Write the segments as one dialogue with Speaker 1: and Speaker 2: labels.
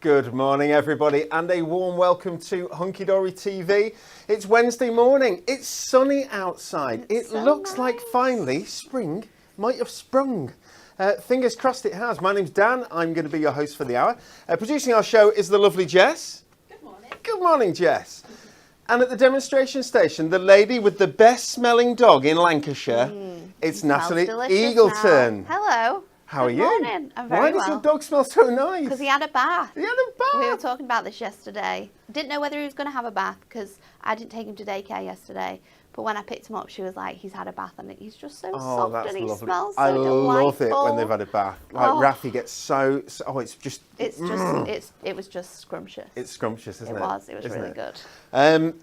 Speaker 1: Good morning, everybody, and a warm welcome to Hunky Dory TV. It's Wednesday morning. It's sunny outside.
Speaker 2: It's
Speaker 1: it
Speaker 2: so
Speaker 1: looks
Speaker 2: nice.
Speaker 1: like finally spring might have sprung. Fingers crossed it has. My name's Dan. I'm going to be your host for the hour. Producing our show is the lovely Jess.
Speaker 2: Good morning.
Speaker 1: Good morning, Jess. And at the demonstration station, the lady with the best smelling dog in Lancashire, it's Natalie Eagleton.
Speaker 2: Hello.
Speaker 1: How are you?
Speaker 2: Good morning. I'm very
Speaker 1: Why does your dog smell so nice?
Speaker 2: Because he had a bath.
Speaker 1: He had a bath.
Speaker 2: We were talking about this yesterday. Didn't know whether he was going to have a bath because I didn't take him to daycare yesterday. But when I picked him up, she was like, he's had a bath and he's just so soft
Speaker 1: that's
Speaker 2: and he
Speaker 1: lovely.
Speaker 2: smells so
Speaker 1: I
Speaker 2: delightful.
Speaker 1: love it when they've had a bath. Like Rafi gets so it's just...
Speaker 2: It was just scrumptious.
Speaker 1: It's scrumptious, isn't it?
Speaker 2: It was really good.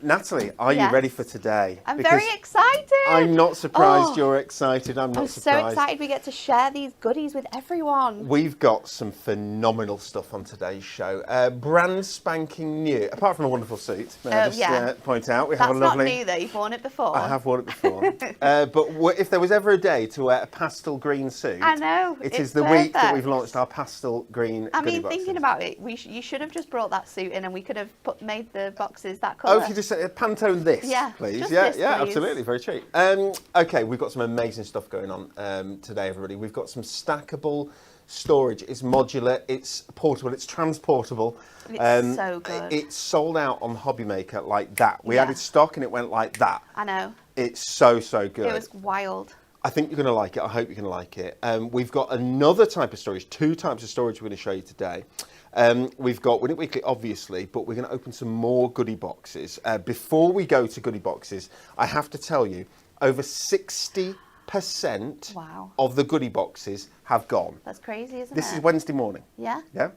Speaker 1: Natalie, are you
Speaker 2: Yes.
Speaker 1: ready for today?
Speaker 2: I'm
Speaker 1: Because
Speaker 2: very excited.
Speaker 1: I'm not surprised you're excited. I'm not
Speaker 2: I'm
Speaker 1: surprised.
Speaker 2: so excited we get to share these goodies with everyone.
Speaker 1: We've got some phenomenal stuff on today's show. Brand spanking new, apart from a wonderful suit. May I just point out, we have a
Speaker 2: That's
Speaker 1: lovely...
Speaker 2: not new though, you've worn it before.
Speaker 1: I have worn it before. But if there was ever a day to wear a pastel green suit,
Speaker 2: I know,
Speaker 1: it
Speaker 2: it's
Speaker 1: is the week that
Speaker 2: perfect.
Speaker 1: we've launched our pastel green
Speaker 2: I
Speaker 1: goodie
Speaker 2: mean,
Speaker 1: boxes.
Speaker 2: thinking about it, you should have just brought that suit in and we could have made the boxes that colour.
Speaker 1: Oh, if you just Pantone this,
Speaker 2: Yeah,
Speaker 1: please.
Speaker 2: just
Speaker 1: Yeah,
Speaker 2: this,
Speaker 1: yeah,
Speaker 2: please.
Speaker 1: absolutely, very cheap. Okay, we've got some amazing stuff going on today, everybody. We've got some stackable storage. It's modular, it's portable, it's transportable.
Speaker 2: It's so good.
Speaker 1: It's sold out on Hobby Maker like that. We
Speaker 2: Yeah.
Speaker 1: added stock and it went like that.
Speaker 2: I know.
Speaker 1: It's so good.
Speaker 2: It was wild.
Speaker 1: I think you're going to like it. I hope you're going to like it. We've got another type of storage, two types of storage we're going to show you today. We've got Win It Weekly, obviously, but we're going to open some more goodie boxes. Before we go to goodie boxes, I have to tell you, over 60%
Speaker 2: Wow.
Speaker 1: of the goodie boxes have gone.
Speaker 2: That's crazy, isn't it?
Speaker 1: This is Wednesday morning.
Speaker 2: Yeah.
Speaker 1: Yeah.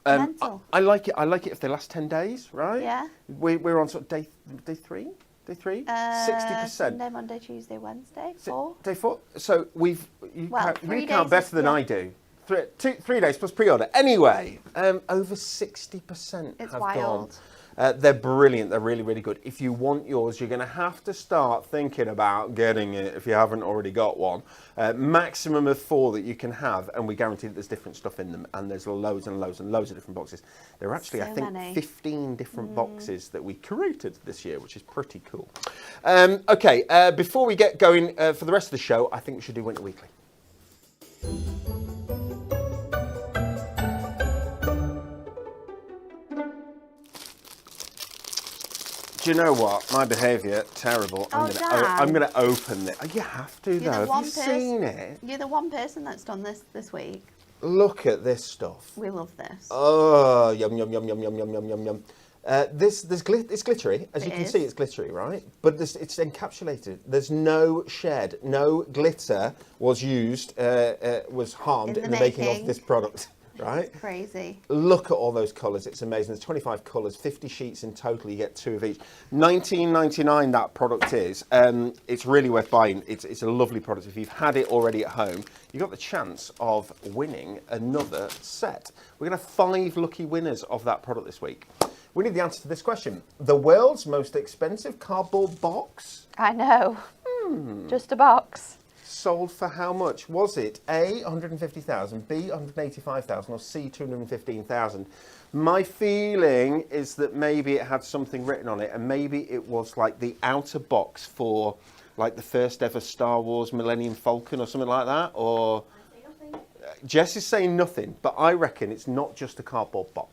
Speaker 2: Mental.
Speaker 1: I like it. I like it if they last 10 days, right?
Speaker 2: Yeah.
Speaker 1: We're on sort of day three. Day three. 60%.
Speaker 2: Sunday, Monday, Tuesday, Wednesday, 4.
Speaker 1: Day 4. So you
Speaker 2: three
Speaker 1: count
Speaker 2: days
Speaker 1: better
Speaker 2: is-
Speaker 1: than
Speaker 2: yeah.
Speaker 1: I do. 3 days plus pre-order. Anyway, over 60%
Speaker 2: It's
Speaker 1: have
Speaker 2: wild.
Speaker 1: gone. They're brilliant. They're really good. If you want yours, you're going to have to start thinking about getting it if you haven't already got one. Maximum of 4 that you can have, and we guarantee that there's different stuff in them, and there's loads and loads and loads of different boxes. There are actually,
Speaker 2: So
Speaker 1: I think,
Speaker 2: many.
Speaker 1: 15 different boxes that we curated this year, which is pretty cool. Okay, before we get going for the rest of the show, I think we should do Winter Weekly. Do you know what? My behaviour, terrible.
Speaker 2: Oh, Dan.
Speaker 1: I'm going to open it. You have to,
Speaker 2: You're
Speaker 1: though.
Speaker 2: the
Speaker 1: Have
Speaker 2: one
Speaker 1: you seen it?
Speaker 2: You're the one person that's done this week.
Speaker 1: Look at this stuff.
Speaker 2: We love this.
Speaker 1: Oh, yum, yum, yum, yum, yum, yum, yum, yum, yum. It's glittery. As you can
Speaker 2: is.
Speaker 1: see, it's glittery, right? But it's encapsulated. There's no shed. No glitter was used, was harmed in the making of this product, right?
Speaker 2: Crazy.
Speaker 1: Look at all those colours. It's amazing. There's 25 colours, 50 sheets in total. You get 2 of each. $19.99 that product is. It's really worth buying. It's a lovely product. If you've had it already at home, you've got the chance of winning another set. We're going to have 5 lucky winners of that product this week. We need the answer to this question. The world's most expensive cardboard box
Speaker 2: I know. Just a box.
Speaker 1: sold for how much? Was it A, 150,000, B, 185,000, or C, 215,000? My feeling is that maybe it had something written on it, and maybe it was like the outer box for like the first ever Star Wars Millennium Falcon or something like that, or... Jess is saying nothing, but I reckon it's not just a cardboard box.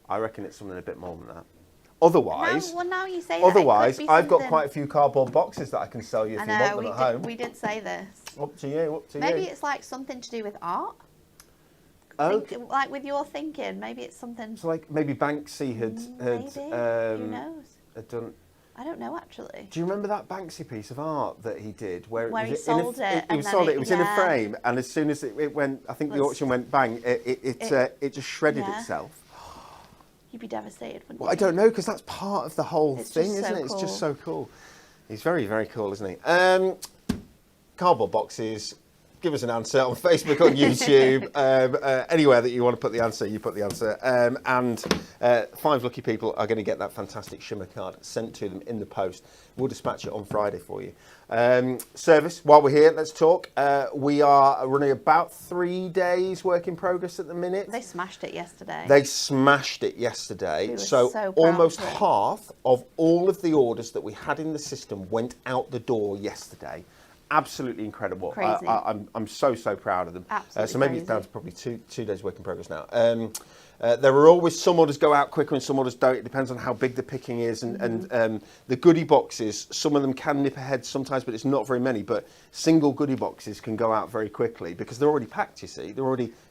Speaker 1: I reckon it's something a bit more than that. Otherwise,
Speaker 2: now you say
Speaker 1: otherwise
Speaker 2: that, it could be
Speaker 1: I've got
Speaker 2: something-
Speaker 1: quite a few cardboard boxes that I can sell you if
Speaker 2: I
Speaker 1: you
Speaker 2: know,
Speaker 1: want them at home.
Speaker 2: we did say this.
Speaker 1: Up to you, up to
Speaker 2: Maybe
Speaker 1: you.
Speaker 2: it's like something to do with art.
Speaker 1: Okay.
Speaker 2: Like with your thinking, maybe it's something.
Speaker 1: So like maybe Banksy had
Speaker 2: Who knows?
Speaker 1: had done.
Speaker 2: I don't know actually.
Speaker 1: Do you remember that Banksy piece of art that he did, where
Speaker 2: Where
Speaker 1: it
Speaker 2: he
Speaker 1: was
Speaker 2: sold it
Speaker 1: It
Speaker 2: and
Speaker 1: was
Speaker 2: then
Speaker 1: sold.
Speaker 2: it-
Speaker 1: It was in a
Speaker 2: yeah.
Speaker 1: frame, and as soon as it went, I think the
Speaker 2: Let's-
Speaker 1: auction went bang. It just shredded
Speaker 2: Yeah.
Speaker 1: itself.
Speaker 2: You'd be devastated, wouldn't
Speaker 1: Well,
Speaker 2: you?
Speaker 1: I don't know, because that's part of the whole
Speaker 2: It's
Speaker 1: thing,
Speaker 2: just
Speaker 1: isn't
Speaker 2: so
Speaker 1: it? It's just
Speaker 2: cool.
Speaker 1: so cool. He's very, very cool, isn't he? Cardboard boxes. give us an answer on Facebook, on YouTube, anywhere that you want to put the answer, you put the answer. And 5 lucky people are going to get that fantastic shimmer card sent to them in the post. We'll dispatch it on Friday for you. Service, while we're here, let's talk. We are running about 3 days work in progress at the minute.
Speaker 2: They smashed it yesterday.
Speaker 1: They smashed it yesterday.
Speaker 2: We were
Speaker 1: So
Speaker 2: so proud
Speaker 1: almost
Speaker 2: of it.
Speaker 1: half of all of the orders that we had in the system went out the door yesterday. Absolutely incredible.
Speaker 2: Crazy.
Speaker 1: I'm so proud of them.
Speaker 2: Absolutely
Speaker 1: so maybe it's
Speaker 2: crazy.
Speaker 1: down to probably two days work in progress now. There are always some orders go out quicker and some orders don't. It depends on how big the picking is. And the goodie boxes, some of them can nip ahead sometimes, but it's not very many. But single goodie boxes can go out very quickly because they're already packed, you see.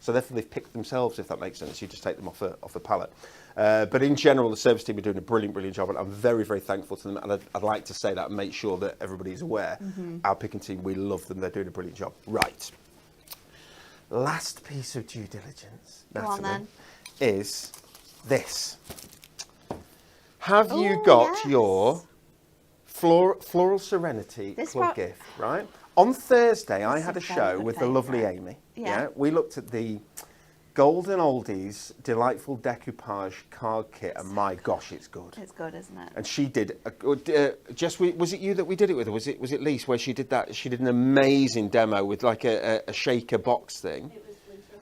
Speaker 1: So therefore they've picked themselves, if that makes sense. You just take them off a pallet. But in general, the service team are doing a brilliant job, and I'm very thankful to them. And I'd like to say that and make sure that everybody's aware. Our picking team, we love them. They're doing a brilliant job. Right. Last piece of due diligence,
Speaker 2: Go on,
Speaker 1: Natalie,
Speaker 2: then.
Speaker 1: is this. Have you
Speaker 2: Oh,
Speaker 1: got
Speaker 2: yes.
Speaker 1: your Floral Serenity
Speaker 2: This
Speaker 1: club
Speaker 2: pro-
Speaker 1: gift, right? On Thursday, I
Speaker 2: This
Speaker 1: had a
Speaker 2: is a
Speaker 1: show
Speaker 2: very
Speaker 1: with
Speaker 2: good
Speaker 1: the lovely
Speaker 2: favourite.
Speaker 1: Amy.
Speaker 2: Yeah.
Speaker 1: We looked at the Golden Oldies Delightful Decoupage card kit, and my gosh, it's good.
Speaker 2: It's good, isn't it?
Speaker 1: And she did a good. Was it you that we did it with, or was it Lise where she did that? She did an amazing demo with like a shaker box thing.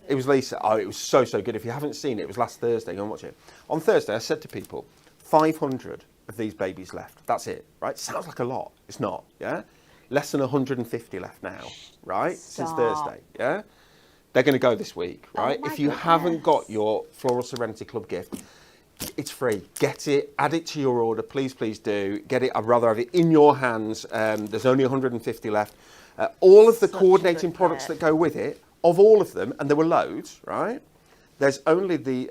Speaker 1: It was Lisa. Oh, it was so good. If you haven't seen it, it was last Thursday. Go and watch it. On Thursday, I said to people, 500 of these babies left. That's it, right? Sounds like a lot. It's not, yeah? Less than 150 left now, right? Since
Speaker 2: Stop.
Speaker 1: Thursday, yeah? They're going to go this week, right?
Speaker 2: my
Speaker 1: If you haven't
Speaker 2: goodness.
Speaker 1: got your Floral Serenity Club gift, it's free. Get it, add it to your order, please do. Get it, I'd rather have it in your hands. There's only 150 left. All of the
Speaker 2: Such a
Speaker 1: coordinating
Speaker 2: good
Speaker 1: products
Speaker 2: kit.
Speaker 1: that go with it, of all of them, and there were loads, right? There's only the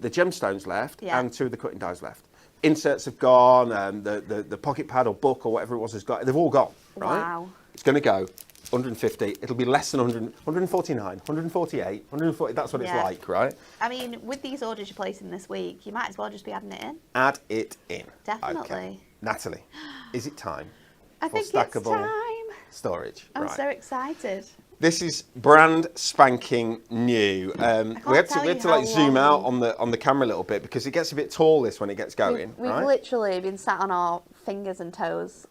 Speaker 1: gemstones left
Speaker 2: Yeah.
Speaker 1: and 2 of the cutting dies left. Inserts have gone, the pocket pad or book or whatever it was has got, they've all gone, right?
Speaker 2: Wow.
Speaker 1: It's going to go 150, it'll be less than 100, 149, 148, 140, that's what
Speaker 2: Yeah.
Speaker 1: it's like, right?
Speaker 2: I mean, with these orders you're placing this week, you might as well just be adding it in.
Speaker 1: Add it in.
Speaker 2: Definitely.
Speaker 1: Okay. Natalie, is it time
Speaker 2: I
Speaker 1: for
Speaker 2: think it's
Speaker 1: stackable
Speaker 2: time.
Speaker 1: storage?
Speaker 2: I'm
Speaker 1: Right.
Speaker 2: so excited.
Speaker 1: This is brand spanking new. We had
Speaker 2: tell
Speaker 1: to
Speaker 2: you
Speaker 1: like
Speaker 2: how
Speaker 1: zoom out
Speaker 2: long-
Speaker 1: on the camera a little bit because it gets a bit tall this when it gets going,
Speaker 2: We've
Speaker 1: right?
Speaker 2: literally been sat on our fingers and toes,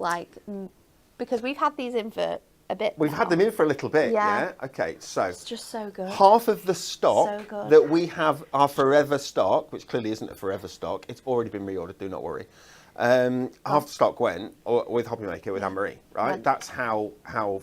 Speaker 2: because we've had these in for a bit.
Speaker 1: We've had them in for a little bit,
Speaker 2: Yeah.
Speaker 1: yeah? Okay, so
Speaker 2: It's just so good.
Speaker 1: half of the stock
Speaker 2: So good.
Speaker 1: that we have our forever stock, which clearly isn't a forever stock, it's already been reordered, do not worry. Half the stock went with Hobby Maker with Anne-Marie, right?
Speaker 2: Went.
Speaker 1: That's how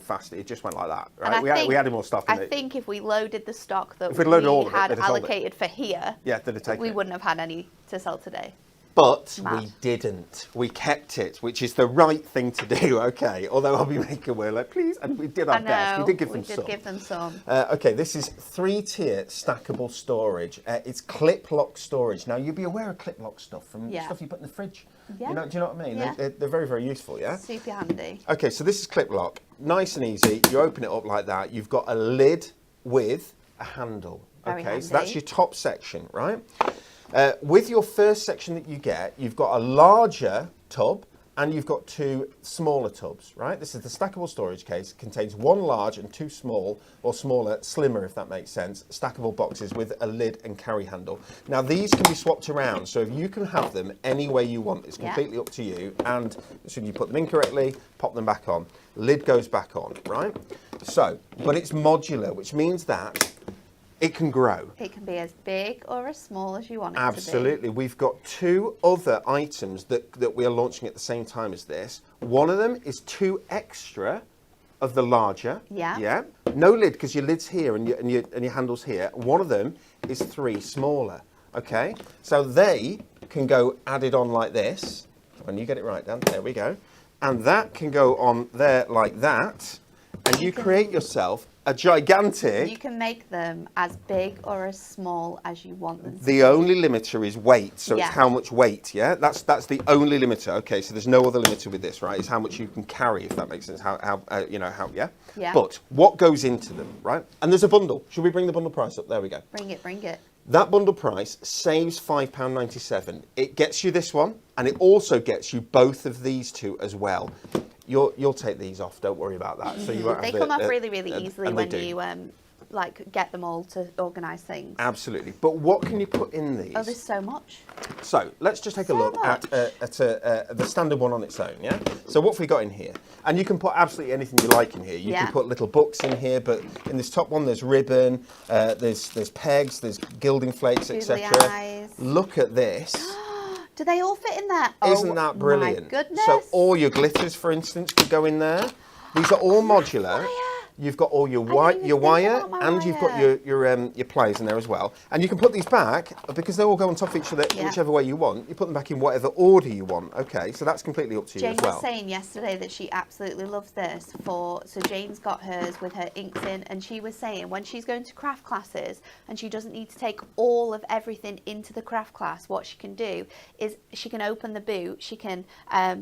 Speaker 1: fast it just went like that,
Speaker 2: And
Speaker 1: right?
Speaker 2: I
Speaker 1: We added more stuff in
Speaker 2: I
Speaker 1: it.
Speaker 2: think if we loaded the stock that
Speaker 1: If we'd loaded all
Speaker 2: we
Speaker 1: of it,
Speaker 2: had
Speaker 1: they'd have sold it.
Speaker 2: allocated for here,
Speaker 1: Yeah, they'd have taken
Speaker 2: we
Speaker 1: it.
Speaker 2: wouldn't have had any to sell today.
Speaker 1: But
Speaker 2: Mad.
Speaker 1: we didn't. We kept it, which is the right thing to do, okay? Although Hobby Maker were like, please, and we did our
Speaker 2: I
Speaker 1: best.
Speaker 2: know.
Speaker 1: We did give them
Speaker 2: we did
Speaker 1: some.
Speaker 2: give them some.
Speaker 1: Okay, this is 3-tier stackable storage. It's clip lock storage. Now, you'll be aware of clip lock stuff from
Speaker 2: Yeah.
Speaker 1: stuff you put in the fridge.
Speaker 2: Yeah.
Speaker 1: You know, do you know what I mean?
Speaker 2: Yeah.
Speaker 1: They're very useful, yeah?
Speaker 2: Super handy.
Speaker 1: Okay, so this is clip lock. Nice and easy. You open it up like that. You've got a lid with a handle.
Speaker 2: Very
Speaker 1: Okay, so
Speaker 2: handy.
Speaker 1: that's your top section, right? With your first section that you get, you've got a larger tub and you've got 2 smaller tubs, right? This is the stackable storage case. It contains 1 large and 2 small, or smaller, slimmer if that makes sense, stackable boxes with a lid and carry handle. Now these can be swapped around, so if you can have them any way you want, it's
Speaker 2: Yeah.
Speaker 1: completely up to you. And as soon as you put them in correctly, pop them back on. Lid goes back on, right? So, but it's modular, which means that it can grow.
Speaker 2: It can be as big or as small as you want it to
Speaker 1: Absolutely. We've got 2 other items that we are launching at the same time as this. One of them is 2 extra of the larger.
Speaker 2: Yeah.
Speaker 1: Yeah. No lid because your lid's here and your handle's here. One of them is 3 smaller. Okay. So they can go added on like this. When you get it right, Dan, there we go. And that can go on there like that. And you create yourself a gigantic.
Speaker 2: be. You can make them as big or as small as you want them to
Speaker 1: The
Speaker 2: be.
Speaker 1: only limiter is weight, so
Speaker 2: Yeah.
Speaker 1: it's how much weight, yeah? That's the only limiter, okay? So there's no other limiter with this, right? It's how much you can carry, if that makes sense, yeah?
Speaker 2: Yeah.
Speaker 1: But what goes into them, right? And there's a bundle. Should we bring the bundle price up? There we go.
Speaker 2: Bring it.
Speaker 1: That bundle price saves £5.97. It gets you this one, and it also gets you both of these 2 as well. You'll take these off. Don't worry about that. So you won't
Speaker 2: They
Speaker 1: have
Speaker 2: come
Speaker 1: the,
Speaker 2: off really, really easily when
Speaker 1: do.
Speaker 2: you like get them all to organise things.
Speaker 1: Absolutely. But what can you put in these?
Speaker 2: Oh, there's so much.
Speaker 1: So let's just take a look at the standard one on its own, yeah? So what have we got in here? And you can put absolutely anything you like in here. You can put little books in here, but in this top one there's ribbon, there's pegs, there's gilding flakes, etc. Look at this.
Speaker 2: Do they all fit in there?
Speaker 1: Isn't that brilliant?
Speaker 2: My goodness.
Speaker 1: So all your glitters, for instance, could go in there. These are all modular. You've got all your wire, and you've got your pliers in there as well. And you can put these back, because they all go on top of each other, whichever way you want. You put them back in whatever order you want. Okay, so that's completely up to you as well.
Speaker 2: Jane was saying yesterday that she absolutely loves this so Jane's got hers with her inks in, and she was saying when she's going to craft classes and she doesn't need to take all of everything into the craft class, what she can do is she can open the boot, she can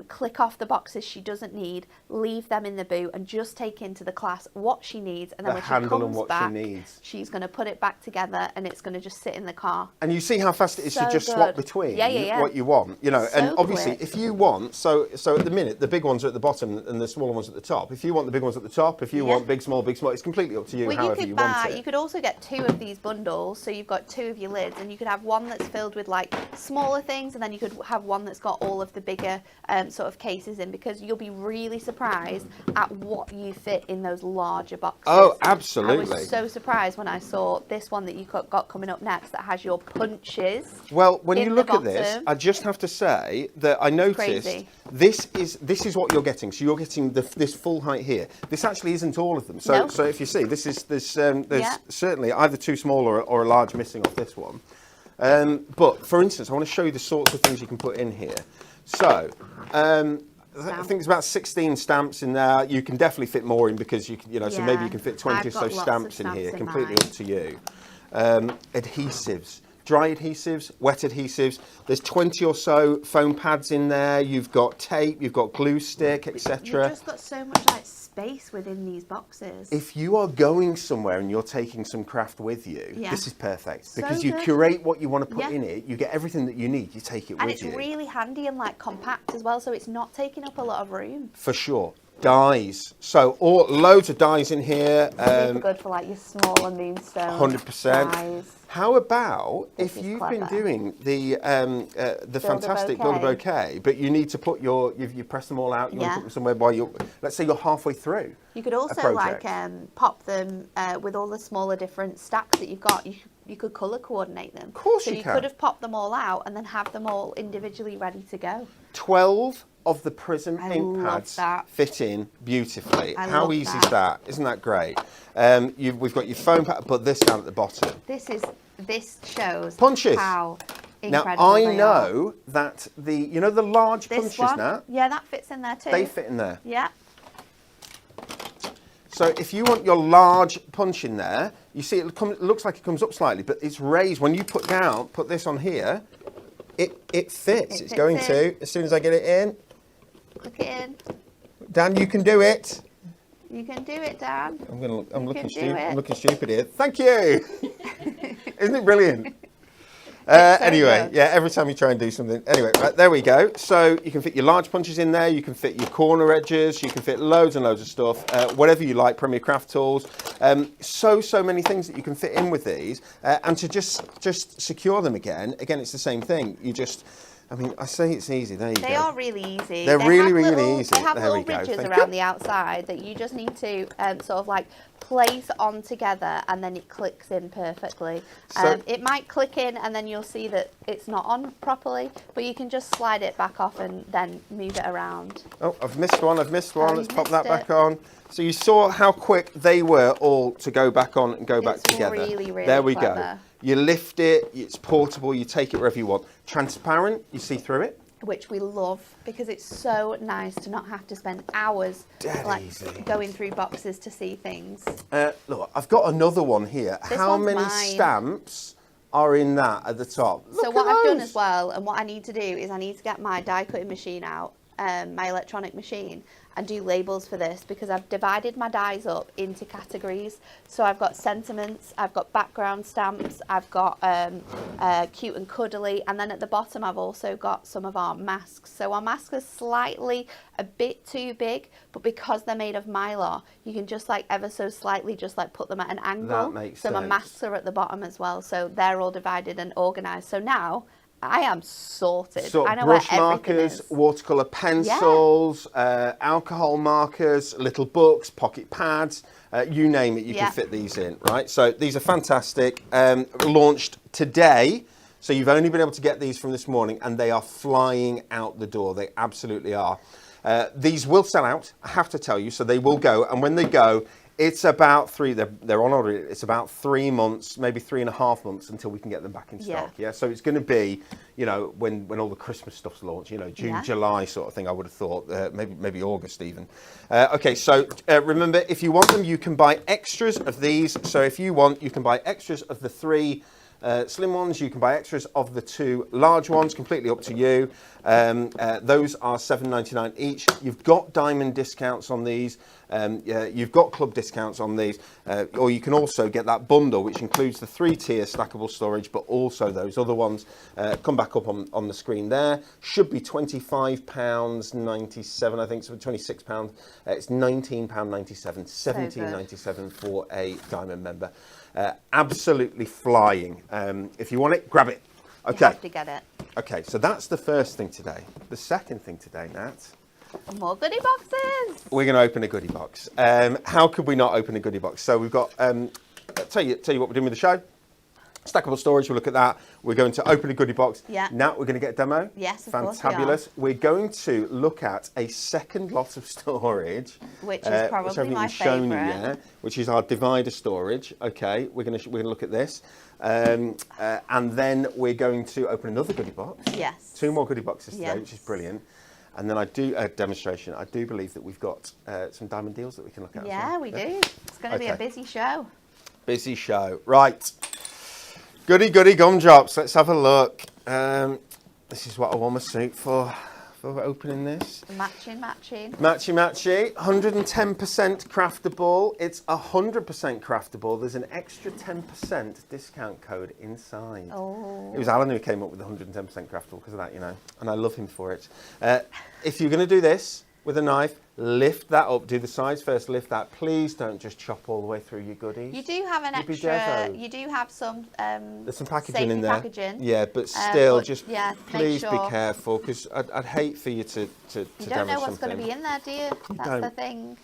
Speaker 2: click off the boxes she doesn't need, leave them in the boot, and just take into the class what she needs, and then when she comes back, she's going to put it back together, and it's going to just sit in the car.
Speaker 1: And you see how fast it is to just swap between what you want, you know. And obviously, if you want, so at the minute the big ones are at the bottom and the smaller ones at the top. If you want the big ones at the top, if you want big, small, it's completely up to you. However you want it.
Speaker 2: You could also get 2 of these bundles, so you've got 2 of your lids, and you could have one that's filled with like smaller things, and then you could have one that's got all of the bigger sort of cases in, because you'll be really surprised at what you fit in those larger boxes.
Speaker 1: Oh, absolutely.
Speaker 2: I was so surprised when I saw this one that you got coming up next that has your punches.
Speaker 1: Well, when you look at this, I just have to say that I noticed this is what you're getting. So you're getting this full height here. This actually isn't all of them. So so if you see, there's certainly either too small or a large missing off this one. But for instance, I want to show you the sorts of things you can put in here. So I think there's about 16 stamps in there. You can definitely fit more in, because you can, so maybe you can fit 20 or so stamps in here. Completely up to you. Adhesives, dry adhesives, wet adhesives. There's 20 or so foam pads in there. You've got tape, you've got glue stick, etc.
Speaker 2: You've just got so much like space within these boxes.
Speaker 1: If you are going somewhere and you're taking some craft with you, this is perfect, because you curate what you want to put in it. You get everything that you need. You take it with you.
Speaker 2: And it's really handy and like compact as well, so it's not taking up a lot of room.
Speaker 1: For sure. Dies. So loads of dies in here.
Speaker 2: Super good for like your smaller moonstones.
Speaker 1: 100%.
Speaker 2: Dies.
Speaker 1: How about if you've been doing the fantastic Build a Bouquet, but you need to put you press them all out, you want to put them somewhere while let's say you're halfway through.
Speaker 2: You could also like pop them with all the smaller different stacks that you've got. You could colour coordinate them.
Speaker 1: Of course you can.
Speaker 2: So you could have popped them all out and then have them all individually ready to go.
Speaker 1: 12 of the Prism ink pads fit in beautifully. How easy is that? Isn't that great? We've got your foam pad, put this down at the bottom.
Speaker 2: This shows
Speaker 1: punches.
Speaker 2: How incredible
Speaker 1: now I know that the large punches now.
Speaker 2: Yeah, that fits in there too.
Speaker 1: They fit in there.
Speaker 2: Yeah.
Speaker 1: So if you want your large punch in there, you see it looks like it comes up slightly, but it's raised. When you put this on here, it fits. It's going to, as soon as I get it in.
Speaker 2: Click it in.
Speaker 1: Dan, you can do it.
Speaker 2: You can do it, Dan.
Speaker 1: I'm looking stupid here. Thank you. Isn't it brilliant? Anyway, every time you try and do something. Anyway, right, there we go. So you can fit your large punches in there. You can fit your corner edges. You can fit loads and loads of stuff. Whatever you like, Premier Craft tools. So many things that you can fit in with these. And to just secure them again, it's the same thing. I say it's easy. There you go.
Speaker 2: They are really easy.
Speaker 1: They're really easy.
Speaker 2: They have little ridges around the outside that you just need to sort of like place on together, and then it clicks in perfectly. It might click in and then you'll see that it's not on properly, but you can just slide it back off and then move it around. Oh,
Speaker 1: I've missed one. Let's pop that back on. So you saw how quick they were all to go back on and go back together.
Speaker 2: Really, really
Speaker 1: there we
Speaker 2: clever.
Speaker 1: go. You lift it, it's portable, you take it wherever you want. Transparent, you see through it.
Speaker 2: Which we love, because it's so nice to not have to spend hours going through boxes to see things.
Speaker 1: Look, I've got another one here. How many stamps are in that at the top?
Speaker 2: So what I've done as well, and what I need to do is I need to get my die cutting machine out, my electronic machine and do labels for this, because I've divided my dies up into categories. So I've got sentiments, I've got background stamps, I've got cute and cuddly, and then at the bottom I've also got some of our masks. So our masks are slightly a bit too big, but because they're made of Mylar, you can just like ever so slightly just like put them at an angle.
Speaker 1: That makes
Speaker 2: so
Speaker 1: sense.
Speaker 2: my masks are at the bottom as well, so they're all divided and organised. So now I am sorted.
Speaker 1: Sort
Speaker 2: I
Speaker 1: of
Speaker 2: know
Speaker 1: brush
Speaker 2: where everything
Speaker 1: markers,
Speaker 2: is.
Speaker 1: watercolour pencils, alcohol markers, little books, pocket pads, you name it, you can fit these in, right? So these are fantastic. Launched today, so you've only been able to get these from this morning, and they are flying out the door. They absolutely are. These will sell out, I have to tell you, so they will go, and when they go, it's about they're on order, it's about 3 months, maybe 3.5 months until we can get them back in stock, yeah? So it's going to be, you know, when all the Christmas stuff's launched, you know, June, July sort of thing, I would have thought, maybe August even. Okay, so remember, if you want them, you can buy extras of these. So if you want, you can buy extras of the 3 slim ones, you can buy extras of the 2 large ones, completely up to you. Those are $7.99 each. You've got diamond discounts on these, you've got club discounts on these, or you can also get that bundle which includes the 3-tier stackable storage, but also those other ones. Come back up on the screen there. Should be £25.97, I think, so £26. It's £19.97, £17.97 for a diamond member. Absolutely flying. If you want it, grab it. Okay.
Speaker 2: You have to get it.
Speaker 1: Okay, so that's the first thing today. The second thing today, Nat.
Speaker 2: More goodie boxes.
Speaker 1: We're going to open a goodie box. How could we not open a goodie box? So we've got, tell you what we're doing with the show. Stackable storage, we'll look at that. We're going to open a goodie box.
Speaker 2: Yeah.
Speaker 1: Now we're going to get a demo.
Speaker 2: Yes, of
Speaker 1: course.
Speaker 2: Fantabulous.
Speaker 1: We're going to look at a second lot of storage,
Speaker 2: which is probably my favourite.
Speaker 1: Which is our divider storage. Okay, we're going to look at this, and then we're going to open another goodie box.
Speaker 2: Yes. 2
Speaker 1: more goodie boxes today, which is brilliant. And then I do a demonstration. I do believe that we've got some diamond deals that we can look at.
Speaker 2: Yeah, we do. It's going to be a busy show.
Speaker 1: Busy show, right? Goody gumdrops. Let's have a look. This is what I wore my suit for opening this.
Speaker 2: Matchy.
Speaker 1: 110% craftable. It's 100% craftable. There's an extra 10% discount code inside.
Speaker 2: Oh.
Speaker 1: It was Alan who came up with 110% craftable because of that, you know, and I love him for it. If you're going to do this with a knife, lift that up. Do the sides first, lift that. Please don't just chop all the way through your goodies.
Speaker 2: You do have an extra, you do have some
Speaker 1: there's some packaging in there.
Speaker 2: Packaging.
Speaker 1: Yeah, but still, please
Speaker 2: sure.
Speaker 1: be careful, because I'd hate for you to
Speaker 2: You
Speaker 1: damage
Speaker 2: don't know what's
Speaker 1: something.
Speaker 2: going to be in there, do you? That's the thing.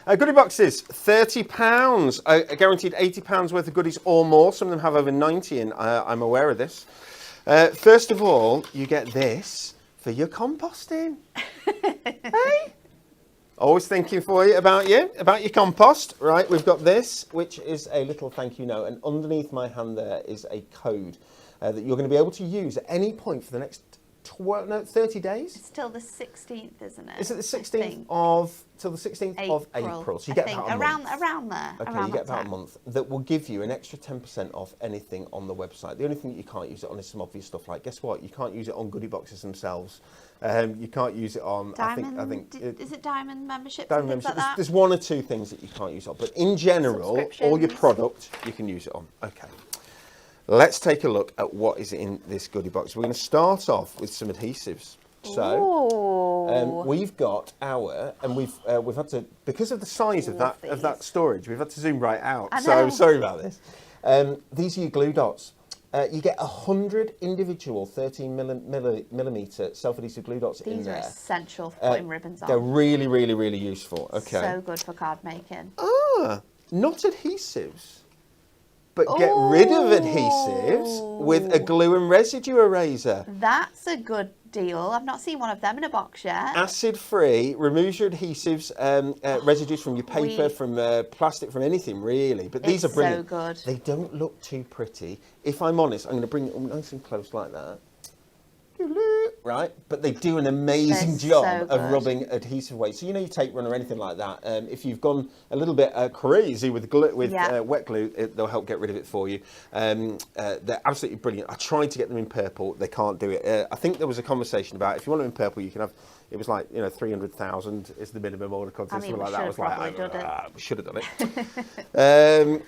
Speaker 1: Goodie boxes, £30. Guaranteed £80 worth of goodies or more. Some of them have over 90 in. I'm aware of this. First of all, you get this for your composting. Hey? Always thinking for you about your compost. Right, we've got this, which is a little thank you note, and underneath my hand there is a code that you're going to be able to use at any point for the next 30 days.
Speaker 2: It's till the 16th, isn't it?
Speaker 1: Is it the 16th of April? So you get about a month.
Speaker 2: Around there.
Speaker 1: Okay, you get about a month. That will give you an extra 10% off anything on the website. The only thing that you can't use it on is some obvious stuff like, guess what? You can't use it on goodie boxes themselves. You can't use it on.
Speaker 2: Diamond,
Speaker 1: I think.
Speaker 2: Is it diamond memberships?
Speaker 1: Diamond membership. Like there's 1 or 2 things that you can't use it on, but in general, all your product you can use it on. Okay. Let's take a look at what is in this goodie box. We're going to start off with some adhesives. So we've got we've had to, because of the size of that storage, we've had to zoom right out. So sorry about this. These are your glue dots. You get 100 individual 13 millimeter self-adhesive glue dots in there.
Speaker 2: These are essential for putting ribbons on.
Speaker 1: They're really, really, really useful. Okay.
Speaker 2: So good for card making.
Speaker 1: Not adhesives, but get rid of adhesives with a glue and residue eraser.
Speaker 2: That's a good deal. I've not seen one of them in a box yet.
Speaker 1: Acid-free, removes your adhesives, residues from your paper, from plastic, from anything really. But these are brilliant.
Speaker 2: So good.
Speaker 1: They don't look too pretty. If I'm honest, I'm going to bring it nice and close like that. right? But they do an amazing
Speaker 2: They're
Speaker 1: job
Speaker 2: so
Speaker 1: of
Speaker 2: good.
Speaker 1: rubbing adhesive away. So, you know, you tape run or anything like that. If you've gone a little bit crazy with glue, with
Speaker 2: Yeah.
Speaker 1: wet glue, they'll help get rid of it for you. They're absolutely brilliant. I tried to get them in purple. They can't do it. I think there was a conversation about if you want them in purple, you can have. It was like 300,000 is the minimum order quantity.
Speaker 2: I mean,
Speaker 1: something
Speaker 2: we
Speaker 1: like that. I was like,
Speaker 2: should have probably done
Speaker 1: we should have done it.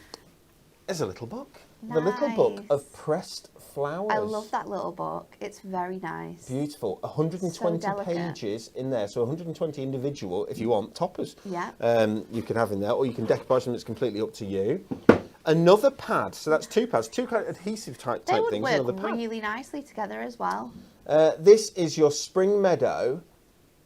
Speaker 1: There's a little book. The little book
Speaker 2: Nice.
Speaker 1: of pressed flowers.
Speaker 2: I love that little book. It's very nice.
Speaker 1: Beautiful. 120
Speaker 2: So delicate.
Speaker 1: pages in there. So 120 individual, if you want, toppers.
Speaker 2: Yeah.
Speaker 1: You can have in there, or you can decoupage them. It's completely up to you. Another pad. So that's two pads. Two kind of adhesive type
Speaker 2: They would
Speaker 1: things.
Speaker 2: work
Speaker 1: Another pad.
Speaker 2: really nicely together as well.
Speaker 1: This is your Spring Meadow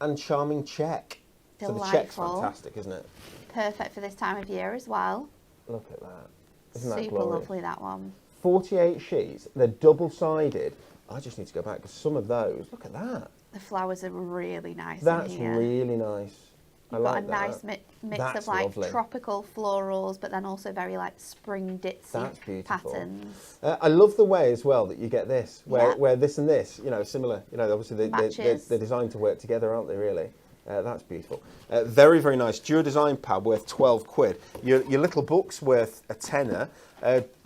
Speaker 1: and Charming Check. So the check's
Speaker 2: Delightful.
Speaker 1: fantastic, isn't it?
Speaker 2: Perfect for this time of year as well.
Speaker 1: Look at that. Isn't that
Speaker 2: Super
Speaker 1: glorious?
Speaker 2: lovely, that one.
Speaker 1: 48 sheets. They're double-sided. I just need to go back because some of those, look at that.
Speaker 2: The flowers are really nice
Speaker 1: That's
Speaker 2: in here.
Speaker 1: really nice.
Speaker 2: You've got a nice mix
Speaker 1: That's
Speaker 2: of like
Speaker 1: lovely.
Speaker 2: tropical florals, but then also very like spring ditzy
Speaker 1: That's beautiful.
Speaker 2: patterns.
Speaker 1: I love the way as well that you get this,
Speaker 2: Yeah.
Speaker 1: where this and this, similar. Obviously
Speaker 2: Matches.
Speaker 1: they're designed to work together, aren't they? Really, that's beautiful. Very, very nice. Duo design pad worth 12 quid. Your little book's worth a tenner.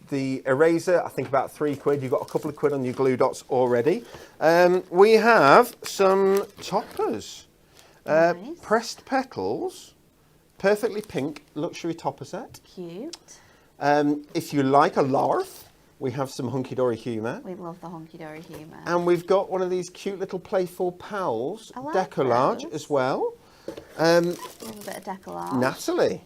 Speaker 1: The eraser, I think about 3 quid. You've got a couple of quid on your glue dots already. We have some toppers.
Speaker 2: Nice.
Speaker 1: Pressed petals, perfectly pink luxury topper set.
Speaker 2: Cute.
Speaker 1: If you like a larf, we have some hunky dory humour.
Speaker 2: We love the honky dory humour.
Speaker 1: And we've got one of these cute little playful pals,
Speaker 2: I like
Speaker 1: decollage
Speaker 2: those.
Speaker 1: as well.
Speaker 2: A little bit of decollage.
Speaker 1: Natalie.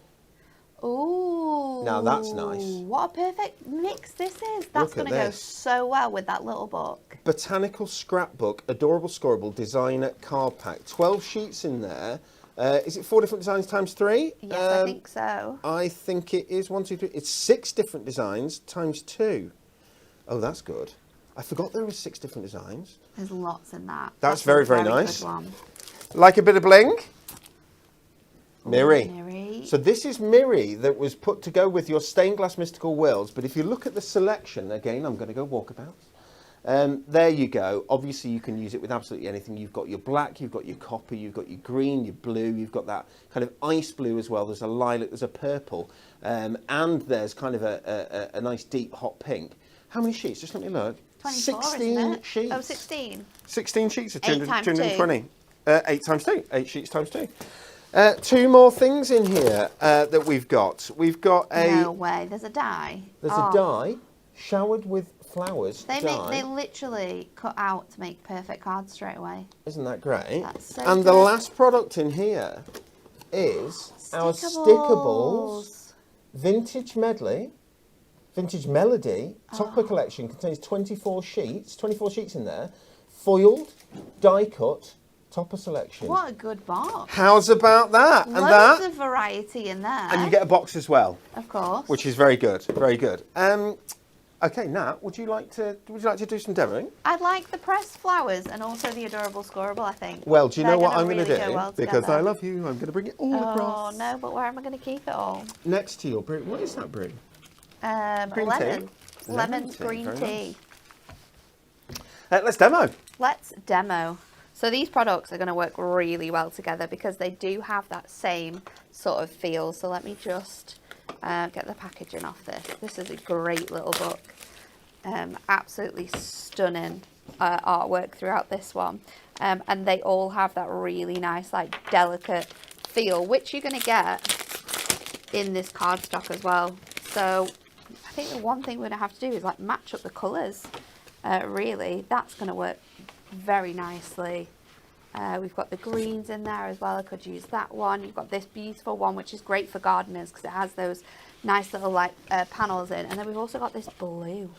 Speaker 2: Ooh.
Speaker 1: Now that's nice.
Speaker 2: What a perfect mix this is. That's
Speaker 1: Look at
Speaker 2: going to go
Speaker 1: this.
Speaker 2: so well with that little book.
Speaker 1: Botanical scrapbook, adorable scoreable designer card pack. 12 sheets in there. Is it 4 different designs times 3?
Speaker 2: Yes, I think so.
Speaker 1: I think it is 1, 2, 3. It's 6 different designs times 2. Oh, that's good. I forgot there were 6 different designs.
Speaker 2: There's lots in that.
Speaker 1: That's
Speaker 2: a
Speaker 1: very, very
Speaker 2: good
Speaker 1: nice.
Speaker 2: one.
Speaker 1: Like a bit of bling? Miri.
Speaker 2: Miri.
Speaker 1: So this is Miri that was put to go with your stained glass mystical worlds. But if you look at the selection, again, I'm going to go walkabouts. There you go. Obviously, you can use it with absolutely anything. You've got your black, you've got your copper, you've got your green, your blue, you've got that kind of ice blue as well. There's a lilac, there's a purple, and there's kind of a nice deep hot pink. How many sheets? Just let me look.
Speaker 2: 24,
Speaker 1: 16
Speaker 2: isn't it?
Speaker 1: sheets.
Speaker 2: Oh, 16.
Speaker 1: 16 sheets of
Speaker 2: 8 times
Speaker 1: 220. 8 times 2. 8 sheets times 2. 2 more things in here that we've got. We've got
Speaker 2: No way. There's a die.
Speaker 1: There's
Speaker 2: Oh.
Speaker 1: a die showered with flowers.
Speaker 2: They literally cut out to make perfect cards straight away.
Speaker 1: Isn't that great?
Speaker 2: That's so
Speaker 1: and the
Speaker 2: good.
Speaker 1: last product in here is our Stickables Vintage Medley. Vintage Melody Topper Collection contains 24 sheets in there, foiled, die cut, topper selection.
Speaker 2: What a good box.
Speaker 1: How's about that?
Speaker 2: Loads of variety in there.
Speaker 1: And you get a box as well,
Speaker 2: of course.
Speaker 1: which is very good, very good. Okay, Nat, would you like to do some demoing?
Speaker 2: I'd like the pressed flowers and also the adorable scoreable, I think.
Speaker 1: Well, do you know what I'm going to
Speaker 2: really
Speaker 1: do?
Speaker 2: go well
Speaker 1: Because
Speaker 2: together.
Speaker 1: I love you, I'm going to bring it all across.
Speaker 2: Oh, no, but where am I going to keep it all?
Speaker 1: Next to your brew. What is that brew? Green
Speaker 2: Lemon.
Speaker 1: tea?
Speaker 2: Lemon
Speaker 1: Lemon tea,
Speaker 2: green
Speaker 1: very
Speaker 2: tea.
Speaker 1: Let's demo.
Speaker 2: Let's demo. So these products are going to work really well together because they do have that same sort of feel. So let me just get the packaging off this. This is a great little book. Absolutely stunning artwork throughout this one. And they all have that really nice, like, delicate feel, which you're going to get in this cardstock as well. So I think the one thing we're going to have to do is, like, match up the colours. Really, that's going to work very nicely. We've got the greens in there as well. I could use that one. You've got this beautiful one, which is great for gardeners because it has those nice little like panels in. And then we've also got this blue.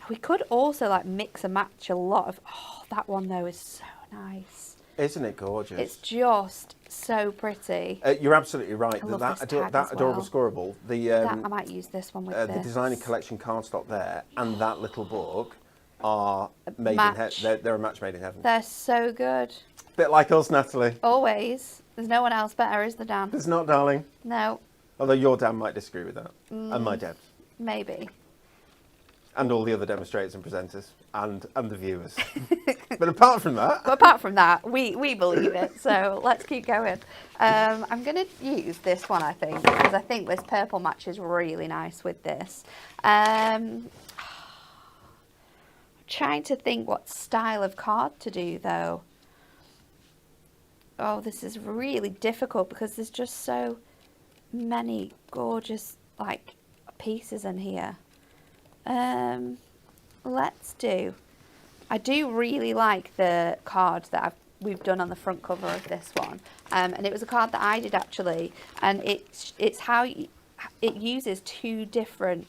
Speaker 2: We could also like mix and match a lot of. Oh, that one though is so nice.
Speaker 1: Isn't it gorgeous?
Speaker 2: It's just so pretty.
Speaker 1: You're absolutely right.
Speaker 2: I love
Speaker 1: That
Speaker 2: this tag as
Speaker 1: adorable
Speaker 2: well.
Speaker 1: scoreable,
Speaker 2: I might use this one with
Speaker 1: the
Speaker 2: this.
Speaker 1: designer collection cardstock there, and that little book are made in
Speaker 2: Match.
Speaker 1: heaven. They're a match made in heaven.
Speaker 2: They're so good.
Speaker 1: Bit like us, Natalie.
Speaker 2: Always. There's no one else better, is there, Dan?
Speaker 1: There's not, darling.
Speaker 2: No,
Speaker 1: Although your dad might disagree with that, and my dad.
Speaker 2: maybe.
Speaker 1: And all the other demonstrators and presenters and the viewers. But apart from that,
Speaker 2: we believe it. So let's keep going. I'm going to use this one, I think, because I think this purple matches really nice with this. Trying to think what style of card to do, though. Oh, this is really difficult because there's just so many gorgeous, like, pieces in here. Let's do. I do really like the card that we've done on the front cover of this one, and it was a card that I did actually, and it's how it uses two different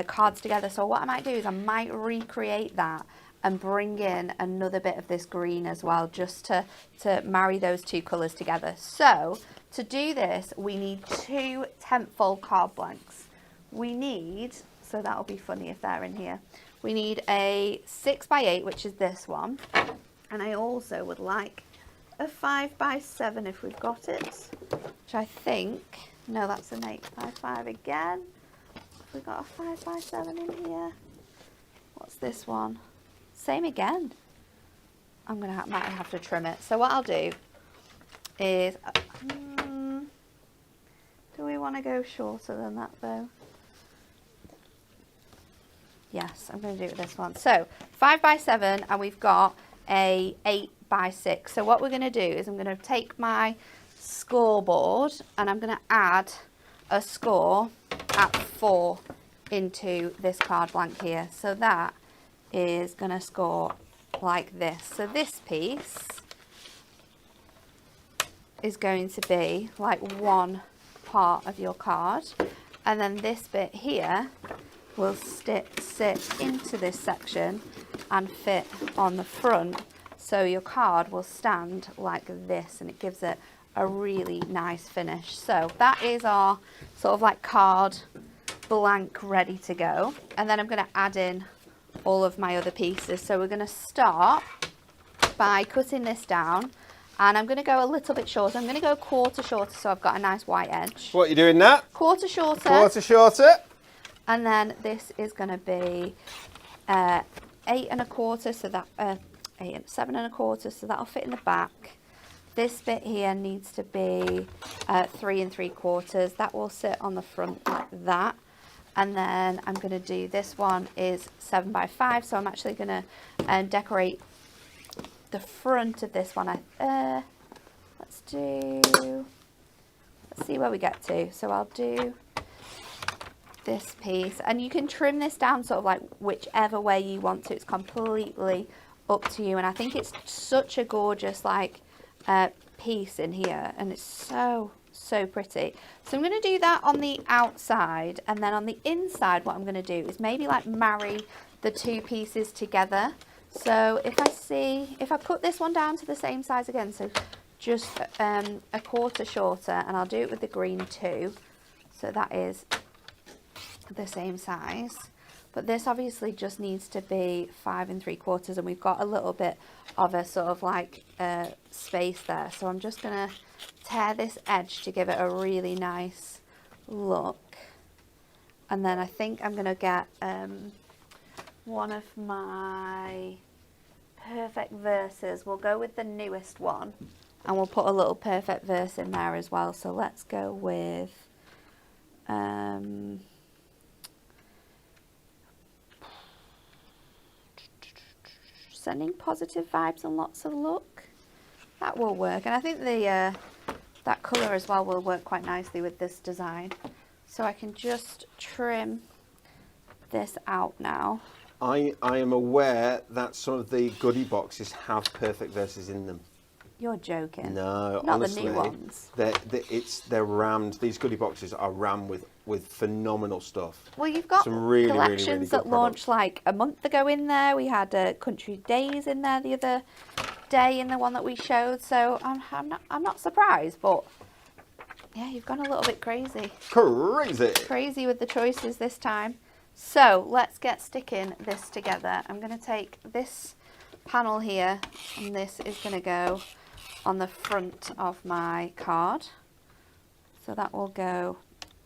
Speaker 2: cards together. So what I might do is I might recreate that and bring in another bit of this green as well, just to marry those two colours together. So to do this, we need 2 10-fold card blanks. We need, so that'll be funny if they're in here. We need a 6x8, which is this one. And I also would like a 5x7 if we've got it. Which I think, no, that's an 8x5 again. Have we got a 5x7 in here? What's this one? Same again. I'm gonna might have to trim it. So what I'll do is, do we want to go shorter than that though? Yes, I'm going to do it with this one. So 5x7, and we've got a 8x6. So what we're going to do is I'm going to take my scoreboard and I'm going to add a score at 4 into this card blank here. So that is going to score like this. So this piece is going to be like one part of your card, and then this bit here will sit into this section and fit on the front, so your card will stand like this, and it gives it a really nice finish. So that is our sort of like card blank ready to go, and then I'm going to add in all of my other pieces. So we're going to start by cutting this down, and I'm going to go a little bit shorter. I'm going to go a quarter shorter, so I've got a nice white edge.
Speaker 1: What are you doing that?
Speaker 2: Quarter shorter.
Speaker 1: Quarter shorter.
Speaker 2: And then this is going to be 8 1/4, so that 7 1/4, so that'll fit in the back. This bit here needs to be 3 3/4. That will sit on the front like that. And then I'm going to do, this one is 7x5, so I'm actually going to decorate the front of this one. Let's see where we get to. So I'll do this piece, and you can trim this down sort of like whichever way you want to. It's completely up to you, and I think it's such a gorgeous like piece in here, and it's so pretty. So I'm going to do that on the outside, and then on the inside what I'm going to do is maybe like marry the two pieces together. So if I put this one down to the same size again, so just a quarter shorter, and I'll do it with the green too, so that is the same size. But this obviously just needs to be 5 3/4, and we've got a little bit of a sort of like space there. So I'm just going to tear this edge to give it a really nice look. And then I think I'm going to get one of my perfect verses. We'll go with the newest one, and we'll put a little perfect verse in there as well. So let's go with sending positive vibes and lots of luck. That will work, and I think the that colour as well will work quite nicely with this design. So I can just trim this out now.
Speaker 1: I am aware that some of the goodie boxes have perfect verses in them.
Speaker 2: You're joking.
Speaker 1: No,
Speaker 2: not
Speaker 1: honestly,
Speaker 2: the new ones.
Speaker 1: They're rammed. These goodie boxes are rammed with phenomenal stuff.
Speaker 2: Well, you've got
Speaker 1: some really,
Speaker 2: collections
Speaker 1: really, really
Speaker 2: that launched like a month ago in there. We had Country Days in there the other day in the one that we showed. So I'm not surprised, but yeah, you've gone a little bit crazy. Crazy with the choices this time. So let's get sticking this together. I'm going to take this panel here, and this is going to go on the front of my card. So that will go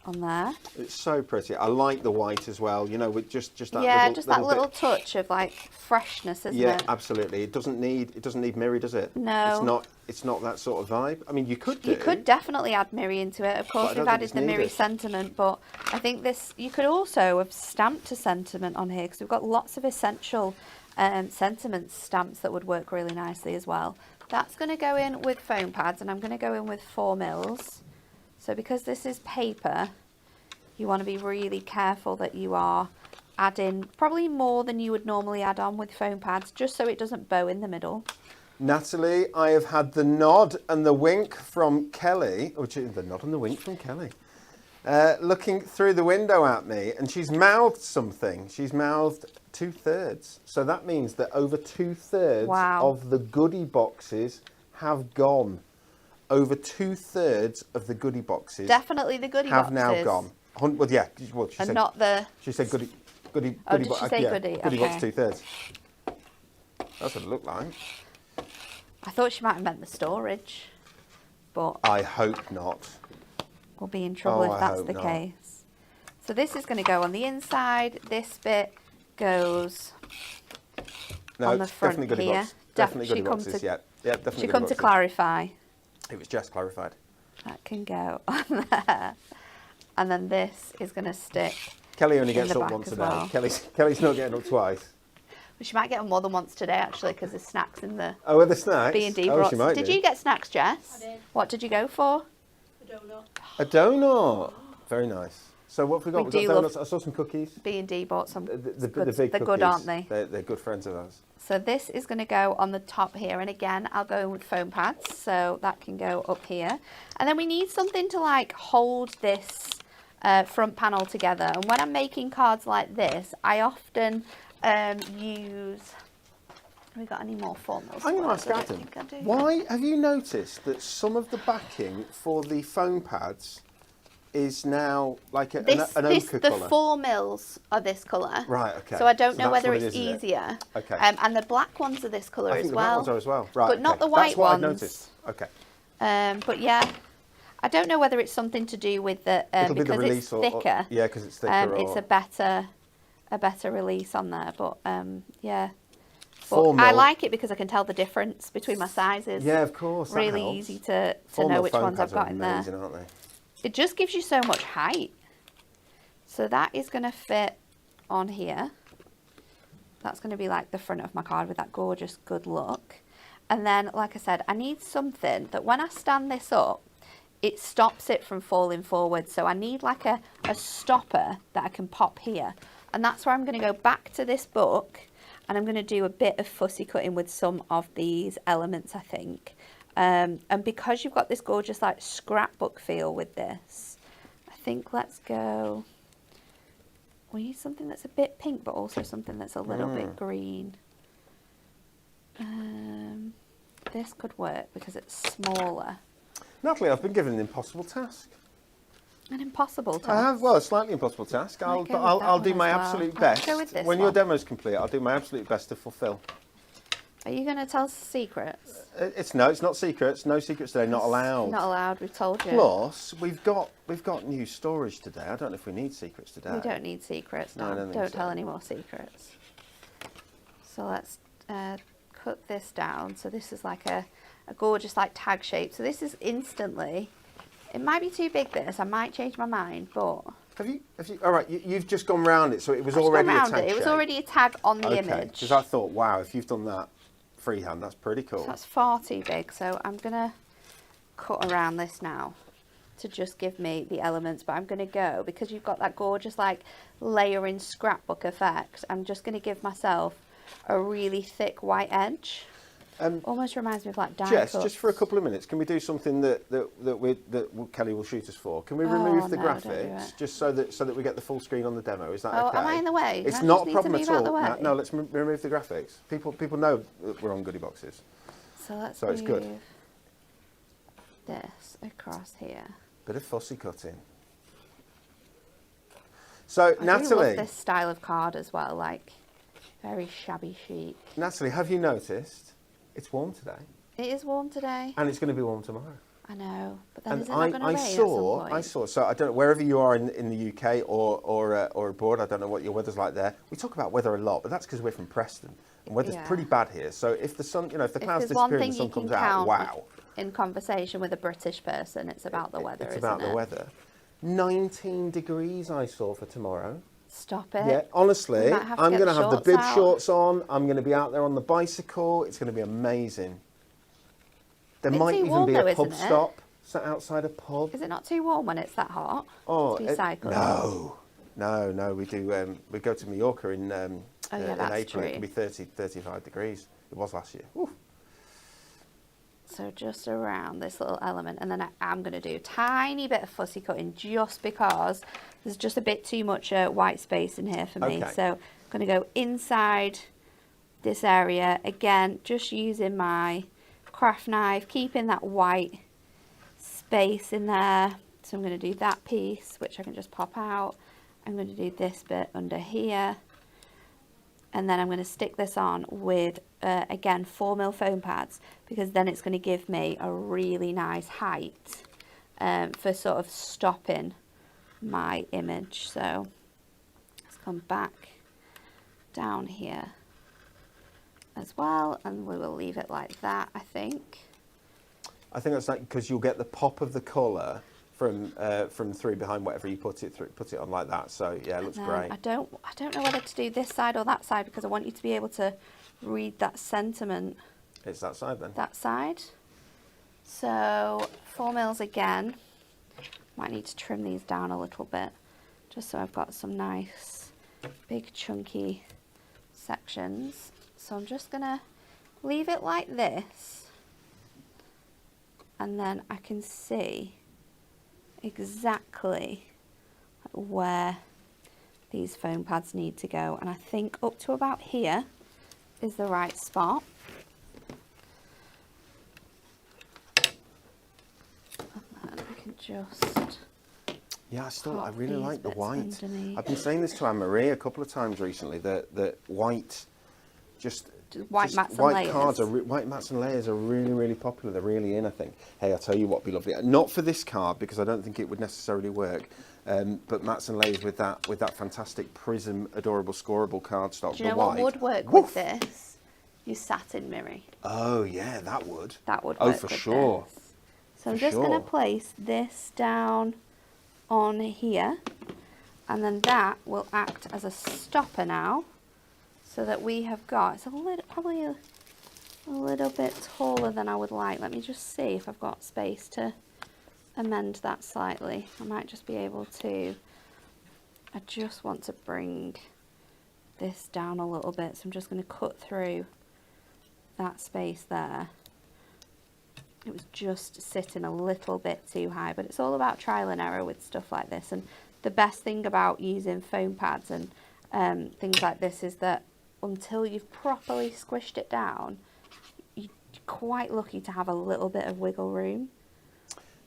Speaker 2: on there.
Speaker 1: It's so pretty. I like the white as well. You know, with just that
Speaker 2: Yeah,
Speaker 1: little,
Speaker 2: just that little
Speaker 1: bit.
Speaker 2: touch of like freshness, isn't
Speaker 1: Yeah,
Speaker 2: it?
Speaker 1: absolutely. It doesn't need mirror, does it?
Speaker 2: No.
Speaker 1: It's not that sort of vibe. I mean, you could do.
Speaker 2: You could definitely add mirror into it. Of course,
Speaker 1: I don't
Speaker 2: we've
Speaker 1: think
Speaker 2: added
Speaker 1: it's
Speaker 2: the mirror
Speaker 1: needed.
Speaker 2: sentiment, but I think this, you could also have stamped a sentiment on here because we've got lots of essential sentiment stamps that would work really nicely as well. That's going to go in with foam pads, and I'm going to go in with 4 mils. So because this is paper, you want to be really careful that you are adding probably more than you would normally add on with foam pads, just so it doesn't bow in the middle.
Speaker 1: Natalie, I have had the nod and the wink from Kelly, the nod and the wink from Kelly, looking through the window at me, and she's mouthed something. She's mouthed 2/3. So that means that over 2/3
Speaker 2: Wow.
Speaker 1: of the goodie boxes have gone. Over 2/3 of the goodie boxes
Speaker 2: Definitely the goodie
Speaker 1: have
Speaker 2: boxes.
Speaker 1: now gone. Well, yeah. Well, she
Speaker 2: And
Speaker 1: said,
Speaker 2: not the...
Speaker 1: She said goodie
Speaker 2: Oh, did
Speaker 1: box.
Speaker 2: she say
Speaker 1: Yeah,
Speaker 2: goodie?
Speaker 1: goodie box
Speaker 2: Okay.
Speaker 1: 2/3. That's what it looked like.
Speaker 2: I thought she might have meant the storage, but
Speaker 1: I hope not.
Speaker 2: we'll be in trouble
Speaker 1: Oh, I
Speaker 2: if that's
Speaker 1: hope
Speaker 2: the
Speaker 1: not.
Speaker 2: case. So this is going to go on the inside. This bit goes
Speaker 1: No,
Speaker 2: on the
Speaker 1: it's
Speaker 2: front
Speaker 1: definitely goodie
Speaker 2: here.
Speaker 1: box. Definitely
Speaker 2: She
Speaker 1: goodie
Speaker 2: come
Speaker 1: boxes.
Speaker 2: to-
Speaker 1: Yeah, definitely.
Speaker 2: She
Speaker 1: goodie
Speaker 2: come to
Speaker 1: boxes.
Speaker 2: clarify.
Speaker 1: It was just clarified.
Speaker 2: That can go on there. And then this is going to stick.
Speaker 1: Kelly only
Speaker 2: In
Speaker 1: gets
Speaker 2: the
Speaker 1: up
Speaker 2: back
Speaker 1: once
Speaker 2: as
Speaker 1: a day.
Speaker 2: well.
Speaker 1: Kelly's not getting up twice.
Speaker 2: Well, she might get them more than once today, actually, because there's snacks in the
Speaker 1: Oh, are the snacks?
Speaker 2: B&D
Speaker 1: Oh,
Speaker 2: brought.
Speaker 1: she might
Speaker 2: Did
Speaker 1: do.
Speaker 2: you get snacks, Jess?
Speaker 3: I did.
Speaker 2: What did you go for?
Speaker 3: I don't know.
Speaker 1: A donut. Very nice. So what have we got?
Speaker 2: We
Speaker 1: We've
Speaker 2: do
Speaker 1: got
Speaker 2: love-
Speaker 1: donuts. I saw some cookies.
Speaker 2: B&D bought some.
Speaker 1: The
Speaker 2: good,
Speaker 1: big
Speaker 2: they're
Speaker 1: cookies.
Speaker 2: good, aren't they?
Speaker 1: They're good friends of ours.
Speaker 2: So this is going to go on the top here, and again I'll go with foam pads, so that can go up here. And then we need something to like hold this front panel together. And when I'm making cards like this, I often use... Have we got any more formals?
Speaker 1: I'm going to
Speaker 2: for
Speaker 1: ask
Speaker 2: us? I don't
Speaker 1: Adam,
Speaker 2: think I do.
Speaker 1: why have you noticed that some of the backing for the foam pads is now like an ochre
Speaker 2: The
Speaker 1: colour?
Speaker 2: 4 mils are this colour.
Speaker 1: Right, okay.
Speaker 2: So I don't
Speaker 1: So
Speaker 2: know
Speaker 1: that's
Speaker 2: whether
Speaker 1: what it
Speaker 2: it's
Speaker 1: is, is it?
Speaker 2: easier.
Speaker 1: Okay.
Speaker 2: And the black ones are this colour
Speaker 1: I think
Speaker 2: as
Speaker 1: the black
Speaker 2: well.
Speaker 1: ones are as well. Right,
Speaker 2: But not
Speaker 1: okay.
Speaker 2: the white
Speaker 1: That's what I've
Speaker 2: ones.
Speaker 1: noticed. Okay.
Speaker 2: But yeah, I don't know whether it's something to do with the
Speaker 1: It'll be the
Speaker 2: because
Speaker 1: release
Speaker 2: it's
Speaker 1: or
Speaker 2: thicker.
Speaker 1: yeah, because it's thicker.
Speaker 2: It's a better release on there. But yeah, but
Speaker 1: 4
Speaker 2: I
Speaker 1: mil.
Speaker 2: like it because I can tell the difference between my sizes.
Speaker 1: Yeah, of course. That
Speaker 2: really
Speaker 1: helps.
Speaker 2: easy to
Speaker 1: 4
Speaker 2: know
Speaker 1: mil
Speaker 2: which
Speaker 1: foam
Speaker 2: ones I've
Speaker 1: pads are
Speaker 2: got in
Speaker 1: amazing,
Speaker 2: there.
Speaker 1: aren't they?
Speaker 2: It just gives you so much height. So that is going to fit on here. That's going to be like the front of my card with that gorgeous good look. And then, like I said, I need something that when I stand this up, it stops it from falling forward. So I need like a stopper that I can pop here. And that's where I'm going to go back to this book, and I'm going to do a bit of fussy cutting with some of these elements, I think. And because you've got this gorgeous like scrapbook feel with this, I think let's go... We need something that's a bit pink, but also something that's a little bit green. This could work because it's smaller.
Speaker 1: Natalie, I've been given an impossible task.
Speaker 2: An impossible task.
Speaker 1: I have, well, a slightly impossible task.
Speaker 2: Might
Speaker 1: I'll
Speaker 2: go with that
Speaker 1: I'll
Speaker 2: one
Speaker 1: do
Speaker 2: as
Speaker 1: my
Speaker 2: well.
Speaker 1: absolute
Speaker 2: Let's
Speaker 1: best.
Speaker 2: go with this
Speaker 1: When your
Speaker 2: one.
Speaker 1: demo's complete, I'll do my absolute best to fulfil.
Speaker 2: Are you going to tell us secrets?
Speaker 1: It's not secrets. No secrets today. Not allowed.
Speaker 2: Not allowed, we've told you.
Speaker 1: Plus, we've got new storage today. I don't know if we need secrets today.
Speaker 2: We don't need secrets,
Speaker 1: No, I
Speaker 2: no.
Speaker 1: don't think
Speaker 2: Don't
Speaker 1: so.
Speaker 2: tell any more secrets. So let's cut this down. So this is like a gorgeous like tag shape. So this is instantly, it might be too big this, I might change my mind, but...
Speaker 1: Have you? All right, you've just gone round it, so it was
Speaker 2: I've just
Speaker 1: already
Speaker 2: gone
Speaker 1: a
Speaker 2: round
Speaker 1: tag
Speaker 2: it. It was
Speaker 1: shape.
Speaker 2: already a tag on the
Speaker 1: Okay,
Speaker 2: image.
Speaker 1: because I thought, wow, if you've done that freehand, that's pretty cool.
Speaker 2: So that's far too big, so I'm going to cut around this now to just give me the elements, but I'm going to go, because you've got that gorgeous like layering scrapbook effect, I'm just going to give myself a really thick white edge. Almost reminds me of like die
Speaker 1: Jess,
Speaker 2: cuts.
Speaker 1: just for a couple of minutes, can we do something that Kelly will shoot us for? Can we remove the
Speaker 2: no, don't do
Speaker 1: graphics
Speaker 2: it.
Speaker 1: just so that we get the full screen on the demo? Is that
Speaker 2: Oh,
Speaker 1: okay?
Speaker 2: am I in the way?
Speaker 1: It's
Speaker 2: Do I
Speaker 1: not
Speaker 2: just
Speaker 1: a
Speaker 2: need to
Speaker 1: problem
Speaker 2: move
Speaker 1: at
Speaker 2: out the
Speaker 1: all.
Speaker 2: way?
Speaker 1: No, let's remove the graphics. People know that we're on Goody boxes.
Speaker 2: So let's
Speaker 1: So it's good.
Speaker 2: move this across here.
Speaker 1: Bit of fussy cutting. So
Speaker 2: I do
Speaker 1: Natalie,
Speaker 2: love this style of card as well, like very shabby chic.
Speaker 1: Natalie, have you noticed it's warm today
Speaker 2: It is warm today.
Speaker 1: and it's going to be warm tomorrow?
Speaker 2: I know, but then
Speaker 1: And
Speaker 2: is it not going to rain
Speaker 1: I
Speaker 2: at some
Speaker 1: saw,
Speaker 2: point?
Speaker 1: so I don't know, wherever you are in the UK or abroad, I don't know what your weather's like there. We talk about weather a lot, but that's because we're from Preston. And weather's pretty bad here. So if the sun, if the clouds disappear and the sun comes out, wow.
Speaker 2: In conversation with a British person, it's about the weather,
Speaker 1: It's
Speaker 2: isn't
Speaker 1: about
Speaker 2: it?
Speaker 1: the weather. 19 degrees I saw for tomorrow.
Speaker 2: Stop it.
Speaker 1: Yeah, honestly, I'm going to have the bib shorts on. I'm going to be out there on the bicycle. It's going to be amazing. There might even be a pub stop sat outside a pub.
Speaker 2: Is it not too warm when it's that hot?
Speaker 1: Oh,
Speaker 2: to be cycling?
Speaker 1: No. We do. We go to Mallorca in April.
Speaker 2: True.
Speaker 1: It can be 30, 35 degrees. It was last year. Woo.
Speaker 2: So just around this little element, and then I'm going to do a tiny bit of fussy cutting just because there's just a bit too much white space in here for me.
Speaker 1: Okay.
Speaker 2: So I'm going to go inside this area again, just using my craft knife, keeping that white space in there. So I'm going to do that piece, which I can just pop out. I'm going to do this bit under here, and then I'm going to stick this on with again 4mm foam pads, because then it's going to give me a really nice height for sort of stopping my image. So let's come back down here as well, and we will leave it like that. I think
Speaker 1: that's like, because you'll get the pop of the colour from through behind whatever you put it on like that. So yeah, it looks great.
Speaker 2: I don't know whether to do this side or that side, because I want you to be able to read that sentiment.
Speaker 1: It's that side then.
Speaker 2: That side. So 4mm again. Might need to trim these down a little bit, just so I've got some nice big chunky sections. So I'm just gonna leave it like this, and then I can see exactly where these foam pads need to go, and I think up to about here is the right spot. And then I can just
Speaker 1: I really like the white.
Speaker 2: underneath.
Speaker 1: I've been saying this to Anne-Marie a couple of times recently, that white
Speaker 2: white mats and layers.
Speaker 1: White mats and layers are really, really popular. They're really in, I think. Hey, I'll tell you what would be lovely. Not for this card, because I don't think it would necessarily work. But mats and layers with that fantastic prism, adorable, scoreable cardstock.
Speaker 2: Do you know what would work with this? Your satin mirror.
Speaker 1: Oh yeah, that would.
Speaker 2: That would work.
Speaker 1: Oh, for sure.
Speaker 2: This. So I'm just going to place this down on here, and then that will act as a stopper now, so that we have got, it's probably a little bit taller than I would like. Let me just see if I've got space to amend that slightly. I might just be able to, I just want to bring this down a little bit, so I'm just going to cut through that space there. It was just sitting a little bit too high, but it's all about trial and error with stuff like this. And the best thing about using foam pads and things like this is that until you've properly squished it down, you're quite lucky to have a little bit of wiggle room.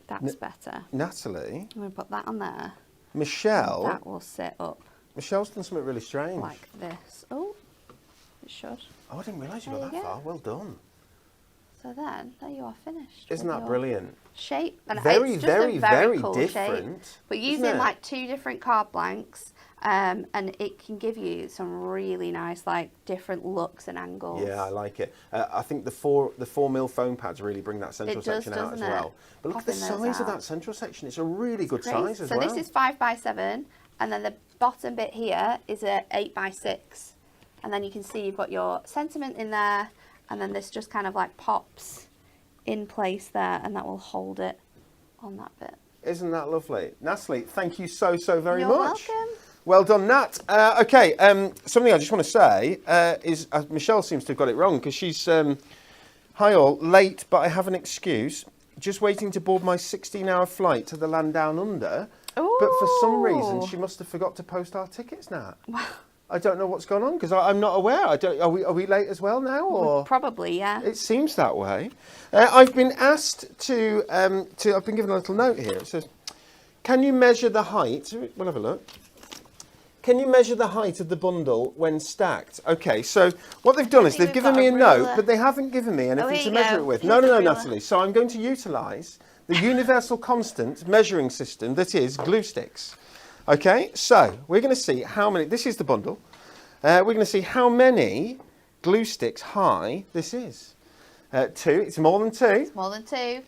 Speaker 2: That's better.
Speaker 1: Natalie?
Speaker 2: I'm going to put that on there.
Speaker 1: Michelle?
Speaker 2: That will sit up.
Speaker 1: Michelle's done something really strange.
Speaker 2: Like this. Oh, it should.
Speaker 1: Oh, I didn't realise you got that far. Well done.
Speaker 2: So then, there you are, finished.
Speaker 1: Isn't that brilliant?
Speaker 2: Shape. And
Speaker 1: very,
Speaker 2: it's just
Speaker 1: very,
Speaker 2: a very cool
Speaker 1: different.
Speaker 2: Shape. But using like 2 different card blanks, and it can give you some really nice, like, different looks and angles.
Speaker 1: Yeah, I like it. I think the 4mm foam pads really bring that central section out as well. But look at the size of that central section. It's a really good size as well.
Speaker 2: So this is 5x7, and then the bottom bit here is a 8x6. And then you can see you've got your sentiment in there, and then this just kind of like pops in place there, and that will hold it on that bit.
Speaker 1: Isn't that lovely? Natalie, thank you so very
Speaker 2: You're
Speaker 1: much.
Speaker 2: welcome.
Speaker 1: Well done, Nat. Okay, something I just want to say is Michelle seems to have got it wrong, because she's, hi all, late, but I have an excuse. Just waiting to board my 16-hour flight to the land down under.
Speaker 2: Ooh.
Speaker 1: But for some reason, she must have forgot to post our tickets, Nat.
Speaker 2: Wow.
Speaker 1: I don't know what's gone on, because I'm not aware. Are we late as well now, or
Speaker 2: probably, yeah?
Speaker 1: It seems that way. I've been asked to. I've been given a little note here. It says, "Can you measure the height?" We'll have a look. Can you measure the height of the bundle when stacked? Okay, so what they've done is they've given me a note, but they haven't given me anything to measure it with. No, Natalie. So I'm going to utilise the universal constant measuring system that is glue sticks. Okay, so we're going to see how many, this is the bundle. We're going to see how many glue sticks high this is. 2, it's more than 2.
Speaker 2: It's more than 2.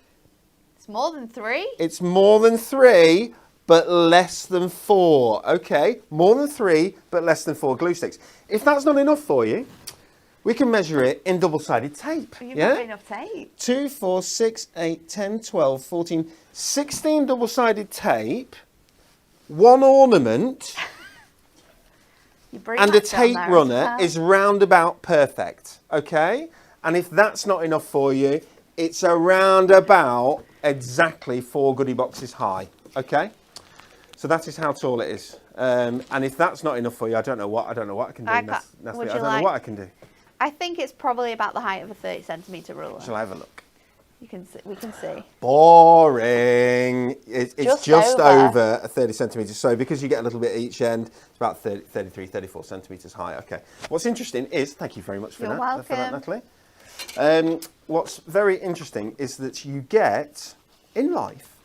Speaker 2: It's more than 3.
Speaker 1: It's more than 3, but less than 4. Okay, more than 3, but less than 4 glue sticks. If that's not enough for you, we can measure it in double-sided tape.
Speaker 2: You've got enough tape.
Speaker 1: 2, 4, 6, 8, 10, 12, 14, 16 double-sided tape, 1 ornament, and a tape runner is roundabout perfect. Okay? And if that's not enough for you, it's around about exactly 4 goodie boxes high. Okay? So that is how tall it is. And if that's not enough for you, I don't know what I can do. I don't know what I can do.
Speaker 2: I think it's probably about the height of a 30cm ruler.
Speaker 1: Shall I have a look?
Speaker 2: We can see.
Speaker 1: Boring. It's just over 30 centimetres. So because you get a little bit at each end, it's about 33, 34 centimetres high. Okay. What's interesting is, thank you very much for that, Natalie. What's very interesting is that you get, in life,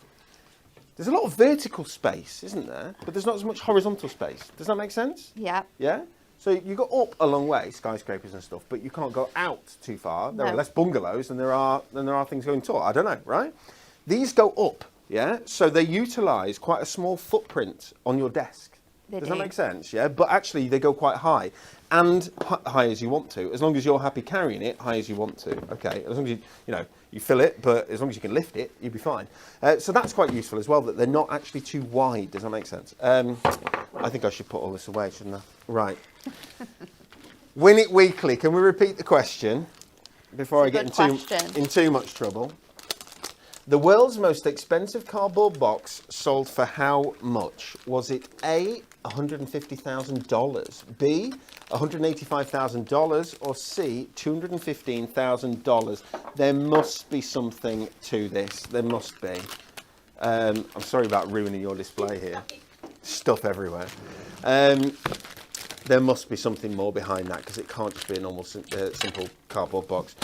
Speaker 1: there's a lot of vertical space, isn't there? But there's not as much horizontal space. Does that make sense?
Speaker 2: Yeah.
Speaker 1: Yeah? So you go up a long way, skyscrapers and stuff, but you can't go out too far. There are less bungalows than there are things going tall. I don't know, right? These go up, yeah? So they utilise quite a small footprint on your desk. Does that make sense? Yeah, but actually they go quite high, and high as you want to. As long as you're happy carrying it, high as you want to. Okay, as long as you fill it, but as long as you can lift it, you'll be fine. So that's quite useful as well. That they're not actually too wide. Does that make sense? I think I should put all this away, shouldn't I? Right. Win it weekly. Can we repeat the question before I get in too much trouble? The world's most expensive cardboard box sold for how much? Was it A, $150,000, B, $185,000, or C, $215,000? There must be something to this. There must be. I'm sorry about ruining your display here. Stuff everywhere. There must be something more behind that, because it can't just be a normal simple cardboard box.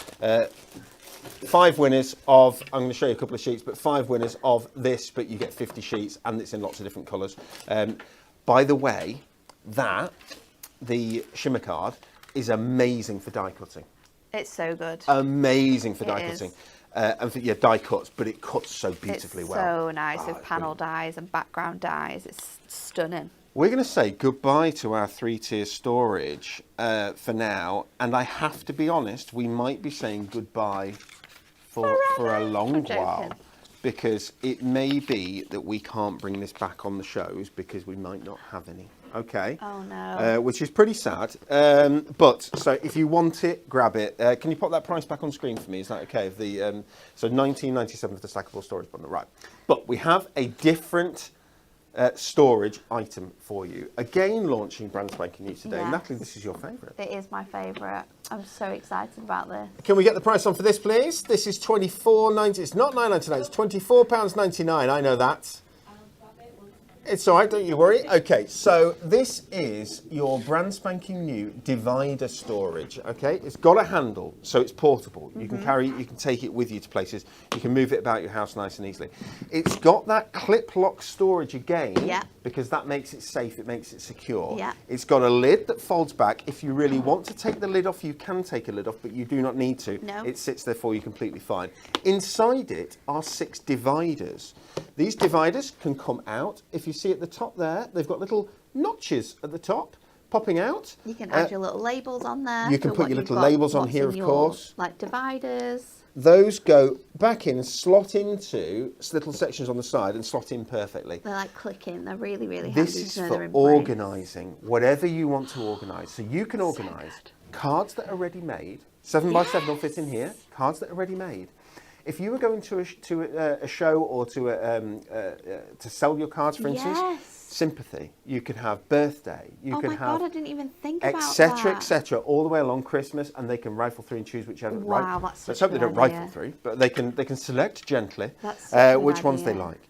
Speaker 1: 5 winners of, I'm going to show you a couple of sheets, but 5 winners of this, but you get 50 sheets and it's in lots of different colours. By the way, the shimmer card is amazing for die cutting.
Speaker 2: It's so good.
Speaker 1: Amazing for die cutting. And for die cuts, but it cuts so beautifully well.
Speaker 2: It's so nice with panel dies and background dies. It's stunning.
Speaker 1: We're going to say goodbye to our 3-tier storage for now, and I have to be honest, we might be saying goodbye for a long while, because it may be that we can't bring this back on the shows because we might not have any. Okay.
Speaker 2: Oh no.
Speaker 1: Which is pretty sad. But so if you want it, grab it. Can you pop that price back on screen for me? Is that okay? So $19.97 for the stackable storage bundle, right? But we have a different storage item for you. Again, launching brand spanking new today. Yes. Natalie, this is your favourite.
Speaker 2: It is my favourite. I'm so excited about this.
Speaker 1: Can we get the price on for this, please? This is $24.90. It's not $9.99. It's £24.99. I know that. It's all right, don't you worry. Okay, so this is your brand spanking new divider storage. Okay, it's got a handle, so it's portable. You can carry it, you can take it with you to places. You can move it about your house nice and easily. It's got that clip lock storage again, because that makes it safe, it makes it secure.
Speaker 2: Yeah.
Speaker 1: It's got a lid that folds back. If you really want to take the lid off, you can take a lid off, but you do not need to.
Speaker 2: No.
Speaker 1: It sits there for you completely fine. Inside it are 6 dividers. These dividers can come out. If you see at the top there, they've got little notches at the top popping out.
Speaker 2: You can add your little labels on there.
Speaker 1: You can put your little labels on here, of course.
Speaker 2: Like dividers.
Speaker 1: Those go back in, slot into little sections on the side and slot in perfectly.
Speaker 2: They're like clicking. They're really, really handy.
Speaker 1: This is for organising whatever you want to organise. So you can organise cards that are ready made. 7x7 will fit in here. Cards that are ready made. If you were going to a show or to sell your cards, for instance, sympathy, you could have birthday, you could have...
Speaker 2: Oh my God, I didn't even think about that.
Speaker 1: Etc., etc., all the way along Christmas, and they can rifle through and choose whichever...
Speaker 2: Wow, that's such
Speaker 1: Let's hope they don't rifle through, but they can select gently
Speaker 2: which
Speaker 1: ones they like.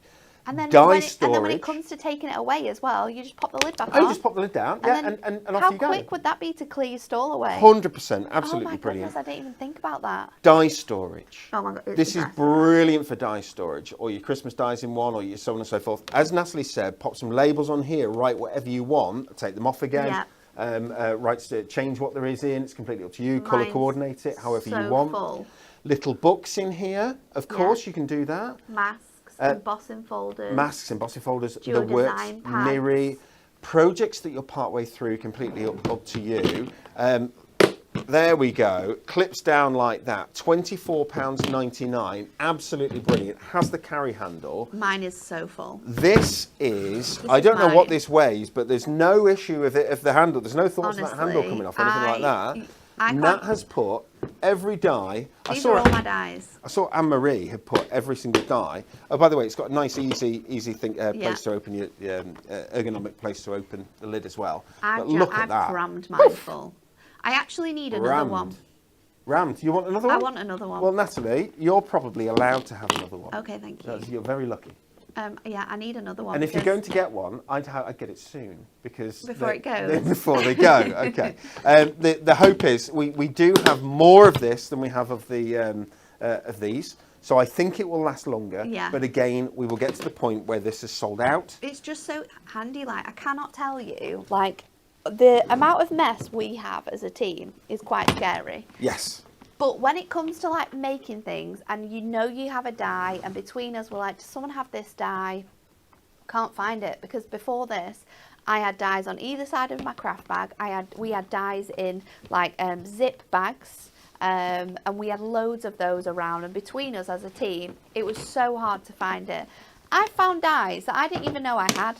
Speaker 2: And then,
Speaker 1: die
Speaker 2: when
Speaker 1: storage.
Speaker 2: and then when it comes to taking it away as well, you just pop the lid back
Speaker 1: Oh,
Speaker 2: on.
Speaker 1: you just pop the lid down, yeah, and off
Speaker 2: how
Speaker 1: you go.
Speaker 2: quick would that be to clear your stall away?
Speaker 1: 100%, absolutely
Speaker 2: oh my
Speaker 1: brilliant.
Speaker 2: Goodness, I didn't even think about that.
Speaker 1: Die storage.
Speaker 2: Oh my God,
Speaker 1: this is brilliant for die storage, or your Christmas dies in one, or your so on and so forth. As Natalie said, pop some labels on here, write whatever you want, take them off again. Yeah. Change what there is in. It's completely up to you. Colour coordinate it however you want.
Speaker 2: Full.
Speaker 1: Little books in here, of course, you can do that.
Speaker 2: Masks, embossing folders.
Speaker 1: Masks, embossing folders,
Speaker 2: Dual
Speaker 1: the works,
Speaker 2: design pads.
Speaker 1: Miri. Projects that you're part way through, completely up to you. There we go. Clips down like that. £24.99. Absolutely brilliant. Has the carry handle.
Speaker 2: Mine is so full.
Speaker 1: This I don't know what this weighs, but there's no issue with it. If the handle, there's no thoughts of that handle coming off or anything like that. Nat has put every die.
Speaker 2: These are all my dies.
Speaker 1: I saw Anne-Marie had put every single die. Oh, by the way, it's got a nice, easy place to open your ergonomic place to open the lid as well. But look at that.
Speaker 2: I've crammed mine full. I actually need another one.
Speaker 1: Rammed. You want another one?
Speaker 2: I want another one.
Speaker 1: Well, Natalie, you're probably allowed to have another one.
Speaker 2: Okay, thank you.
Speaker 1: You're very lucky.
Speaker 2: Yeah, I need another one.
Speaker 1: And if you're going to get one, I'd get it soon because
Speaker 2: before it goes.
Speaker 1: Before they go, okay. The hope is we do have more of this than we have of these, so I think it will last longer.
Speaker 2: Yeah.
Speaker 1: But again, we will get to the point where this is sold out.
Speaker 2: It's just so handy. Like, I cannot tell you, like, the amount of mess we have as a team is quite scary.
Speaker 1: Yes.
Speaker 2: But when it comes to like making things, and you know you have a die, and between us we're like, does someone have this die? Can't find it, because before this, I had dies on either side of my craft bag. We had dies in like zip bags, and we had loads of those around. And between us as a team, it was so hard to find it. I found dies that I didn't even know I had.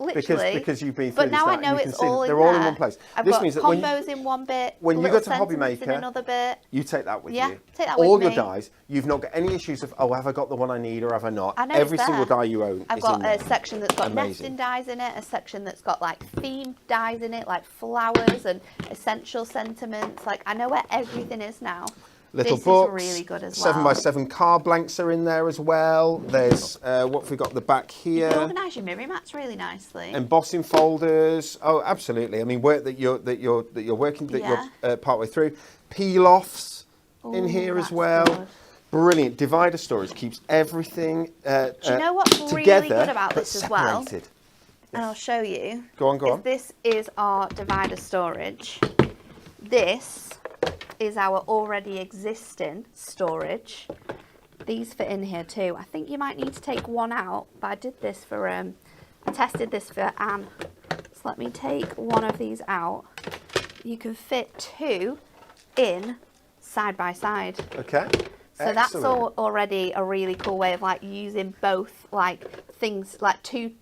Speaker 2: Literally.
Speaker 1: Because you've been through
Speaker 2: but now I know it's all in there. They're
Speaker 1: all in one place.
Speaker 2: I've
Speaker 1: this
Speaker 2: got
Speaker 1: means that
Speaker 2: combos in one bit.
Speaker 1: When you go to Hobby Maker,
Speaker 2: in another bit.
Speaker 1: You take that with you.
Speaker 2: Take that with
Speaker 1: all
Speaker 2: me.
Speaker 1: your dies. You've not got any issues of have I got the one I need or have I not?
Speaker 2: I know
Speaker 1: Every
Speaker 2: it's
Speaker 1: single
Speaker 2: there.
Speaker 1: die you own.
Speaker 2: I've
Speaker 1: is
Speaker 2: got
Speaker 1: in
Speaker 2: a
Speaker 1: there.
Speaker 2: section that's got nesting dies in it, a section that's got like themed dies in it, like flowers and essential sentiments. Like, I know where everything is now.
Speaker 1: Little
Speaker 2: this
Speaker 1: books,
Speaker 2: is really good as well.
Speaker 1: 7x7 card blanks are in there as well. There's what have we got at the back here?
Speaker 2: You can organise your mirror mats really nicely.
Speaker 1: Embossing folders. Oh, absolutely. I mean, work that you're working you're partway through. Peel offs in here as well.
Speaker 2: Good.
Speaker 1: Brilliant. Divider storage keeps everything
Speaker 2: Do you know what's
Speaker 1: together,
Speaker 2: really good about this as well?
Speaker 1: Separated.
Speaker 2: And I'll show you.
Speaker 1: Go on.
Speaker 2: This is our divider storage. This is our already existing storage. These fit in here too. I think you might need to take one out, but I did this for I tested this for Anne. So let me take one of these out. You can fit two in side by side.
Speaker 1: Okay.
Speaker 2: So
Speaker 1: Excellent.
Speaker 2: that's already a really cool way of like using both like things, like two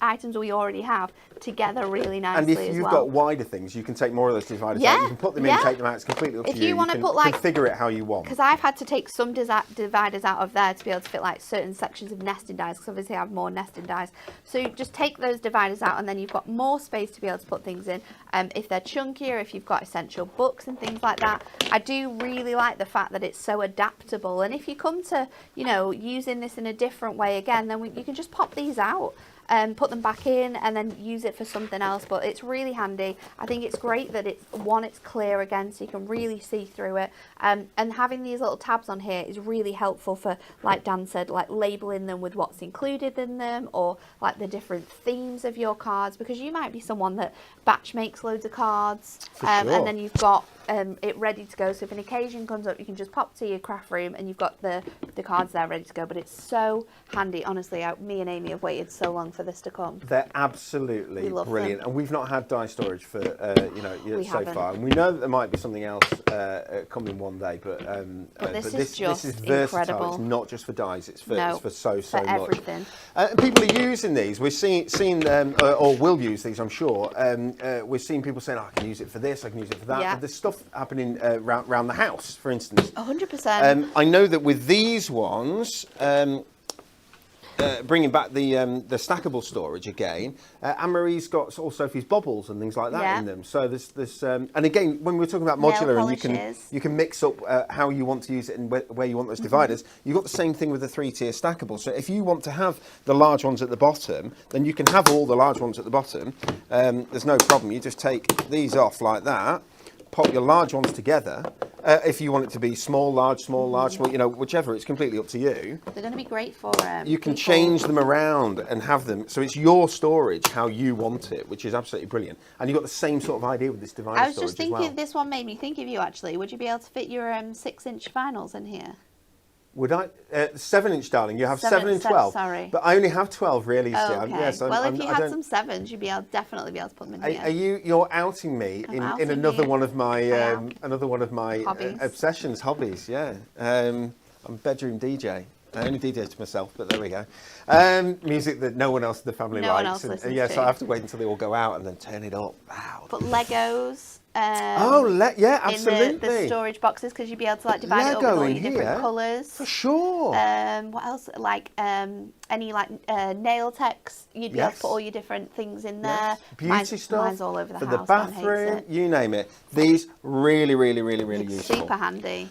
Speaker 2: items we already have together really nicely.
Speaker 1: And if you've got wider things, you can take more of those dividers out. You can put them in, take them out. It's completely up to you.
Speaker 2: If you want to
Speaker 1: can
Speaker 2: put like
Speaker 1: configure it how you want.
Speaker 2: Because I've had to take some dividers out of there to be able to fit like certain sections of nesting dies, because obviously I have more nesting dies. So you just take those dividers out, and then you've got more space to be able to put things in. If they're chunkier, if you've got essential books and things like that. I do really like the fact that it's so adaptable. And if you come to, using this in a different way again, then you can just pop these out. Put them back in and then use it for something else, but it's really handy. I think it's great that it's clear again, so you can really see through it, and having these little tabs on here is really helpful for, like Dan said, like labeling them with what's included in them, or like the different themes of your cards, because you might be someone that batch makes loads of cards, and then you've got it ready to go, so if an occasion comes up, you can just pop to your craft room and you've got the cards there ready to go. But it's so handy, honestly. Me and Amy have waited so long for this to come.
Speaker 1: They're absolutely brilliant,
Speaker 2: them.
Speaker 1: And we've not had die storage for so far, and we know that there might be something else coming one day, but
Speaker 2: this
Speaker 1: is versatile.
Speaker 2: incredible.
Speaker 1: It's not just for dies, it's for so
Speaker 2: for
Speaker 1: much.
Speaker 2: Everything.
Speaker 1: And people are using these. We're seeing them, or will use these, I'm sure. We're seeing people saying, I can use it for this, I can use it for that.
Speaker 2: Yeah.
Speaker 1: And there's stuff happening around the house, for instance.
Speaker 2: 100%.
Speaker 1: I know that with these ones, bringing back the stackable storage again, Anne-Marie's got all Sophie's bobbles and things like that in them. So there's and again, when we're talking about modular, and you can mix up how you want to use it and where you want those dividers. You've got the same thing with the 3-tier stackable. So if you want to have the large ones at the bottom, then you can have all the large ones at the bottom. There's no problem. You just take these off like that. Pop your large ones together. If you want it to be small, large, small, you know, whichever, it's completely up to you.
Speaker 2: They're going to be great for
Speaker 1: you can change them around and have them, so it's your storage how you want it, which is absolutely brilliant. And you've got the same sort of idea with this divider storage as well.
Speaker 2: I was just thinking, this one made me think of you actually. Would you be able to fit your 6-inch vinyls in here?
Speaker 1: Would I? 7-inch, darling. You have 7 and 12.
Speaker 2: Sorry.
Speaker 1: But I only have 12, really.
Speaker 2: Oh, okay. Well, if you had some 7s, you'd definitely be able to put them in here.
Speaker 1: You're outing me in another one of my
Speaker 2: hobbies.
Speaker 1: Hobbies. Yeah. I'm a bedroom DJ. I only DJ to myself, but there we go. Music that no one else in the family likes.
Speaker 2: No one else listens to.
Speaker 1: So I have to wait until they all go out and then turn it up. Wow.
Speaker 2: Put Legos.
Speaker 1: Yeah, absolutely.
Speaker 2: In the storage boxes, because you'd be able to like divide it up with all your different colours.
Speaker 1: For sure.
Speaker 2: What else? Like any nail techs, you'd be able to put all your different things in there.
Speaker 1: Yes. Beauty stuff.
Speaker 2: Mine's all over the
Speaker 1: for
Speaker 2: house.
Speaker 1: The bathroom, you name it. These really useful.
Speaker 2: Super handy.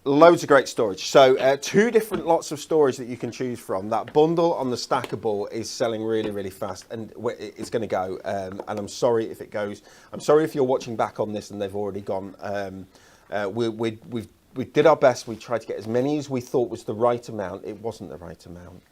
Speaker 1: Loads of great storage. So 2 different lots of storage that you can choose from. That bundle on the stackable is selling really fast, and it's going to go. And I'm sorry if it goes. I'm sorry if you're watching back on this and they've already gone. We did our best. We tried to get as many as we thought was the right amount. It wasn't the right amount.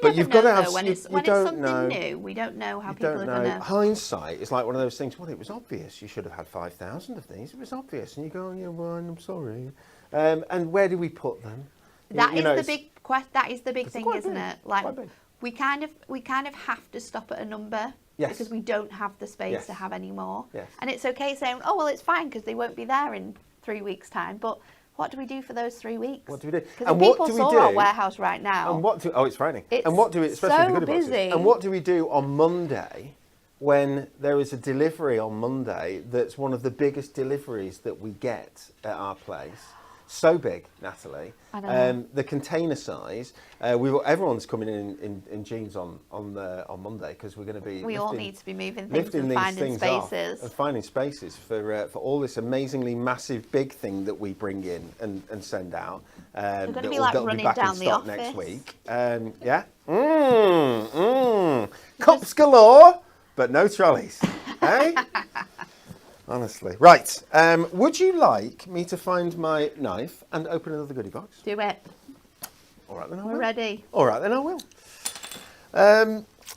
Speaker 2: But you've got to have. When it's something new, we don't know how people are going to.
Speaker 1: Hindsight is like one of those things. Well, it was obvious. You should have had 5,000 of these. It was obvious, and you go, yeah, well, I'm sorry. And where do we put them?
Speaker 2: That is the big thing, isn't it? Like we kind of have to stop at a number because we don't have the space to have any more. Yes. And it's okay saying, oh well, it's fine because they won't be there in 3 weeks' time. But what do we do for those 3 weeks?
Speaker 1: What do we do?
Speaker 2: Because people saw our warehouse right now.
Speaker 1: And it's frightening.
Speaker 2: And
Speaker 1: what do we, especially
Speaker 2: so
Speaker 1: the Goody boxes.
Speaker 2: busy.
Speaker 1: And what do we do on Monday when there is a delivery on Monday that's one of the biggest deliveries that we get at our place? So big, Natalie.
Speaker 2: I don't know.
Speaker 1: The container size. Everyone's coming in jeans on Monday because we're going to be.
Speaker 2: We all need to be moving things and finding spaces.
Speaker 1: And finding spaces for all this amazingly massive big thing that we bring in and send out.
Speaker 2: We're going to be like running down the office
Speaker 1: next week. Yeah. Cups galore, but no trolleys. Hey. Honestly. Right. Would you like me to find my knife and open another goodie box?
Speaker 2: Do it.
Speaker 1: All right, then I will.
Speaker 2: We're ready.
Speaker 1: All right, then I will.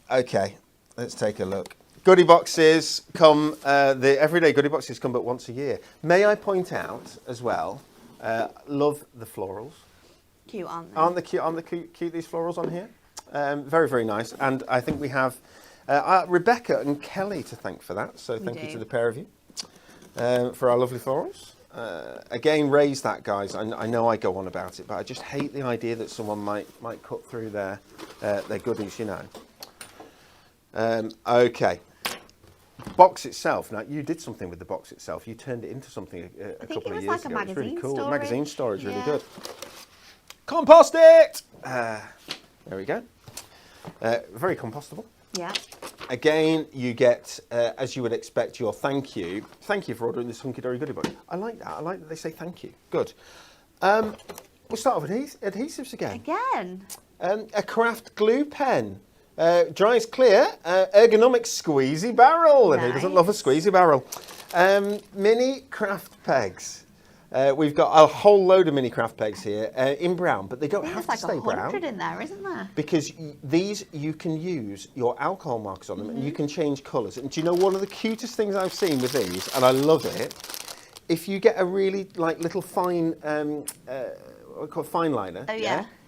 Speaker 1: Okay, let's take a look. Goodie boxes come, the everyday goodie boxes come but once a year. May I point out as well, love the florals.
Speaker 2: Cute, aren't they?
Speaker 1: Aren't they cute, these florals on here? Very nice. And I think we have Rebecca and Kelly to thank for that. So thank you to the pair of you. For our lovely florals. Again, raise that, guys. I know I go on about it, but I just hate the idea that someone might cut through their goodies, you know. Okay. Box itself. Now, you did something with the box itself. You turned it into something a couple of years
Speaker 2: like
Speaker 1: ago.
Speaker 2: It's
Speaker 1: really cool.
Speaker 2: Storage.
Speaker 1: Magazine storage, really good. Compost it! There we go. Very compostable.
Speaker 2: Yeah.
Speaker 1: Again, you get, as you would expect, your thank you. Thank you for ordering this hunky-dory goodie box. I like that. I like that they say thank you. Good. We'll start with adhesives again.
Speaker 2: Again?
Speaker 1: A craft glue pen. Dries clear. Ergonomic squeezy barrel.
Speaker 2: Nice.
Speaker 1: And who doesn't love a squeezy barrel? Mini craft pegs. We've got a whole load of mini craft pegs here in brown, but they don't have to stay brown.
Speaker 2: There's like 100 in there, isn't there?
Speaker 1: Because these, you can use your alcohol markers on them and you can change colours. And do you know one of the cutest things I've seen with these, and I love it, if you get a really like little fine, fine liner,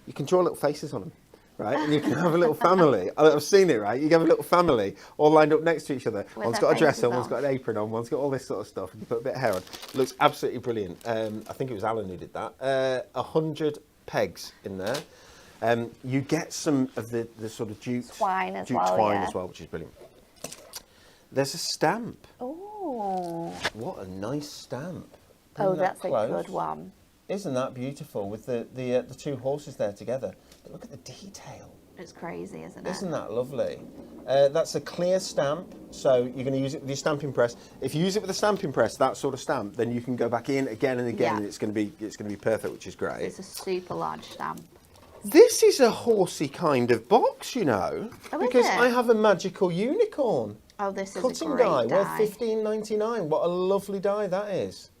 Speaker 1: you can draw little faces on them. Right, and you can have a little family. I've seen it, right? You can have a little family all lined up next to each other. One's got a dress on, one's got an apron on, one's got all this sort of stuff, and you put a bit of hair on. It looks absolutely brilliant. I think it was Alan who did that. 100 pegs in there. You get some of the sort of jute twine as well, which is brilliant. There's a stamp.
Speaker 2: Oh.
Speaker 1: What a nice stamp.
Speaker 2: Oh, that's a good one.
Speaker 1: Isn't that beautiful with the two horses there together? But look at the detail.
Speaker 2: It's crazy, isn't it?
Speaker 1: Isn't that lovely? That's a clear stamp, so you're going to use it with your stamping press. If you use it with a stamping press, that sort of stamp, then you can go back in again and again, and it's going to be perfect, which is great.
Speaker 2: It's a super large stamp.
Speaker 1: This is a horsey kind of box, you know, because
Speaker 2: is it?
Speaker 1: I have a magical unicorn
Speaker 2: Oh, this is
Speaker 1: cutting
Speaker 2: a great
Speaker 1: die worth
Speaker 2: die.
Speaker 1: $15.99. What a lovely die that is.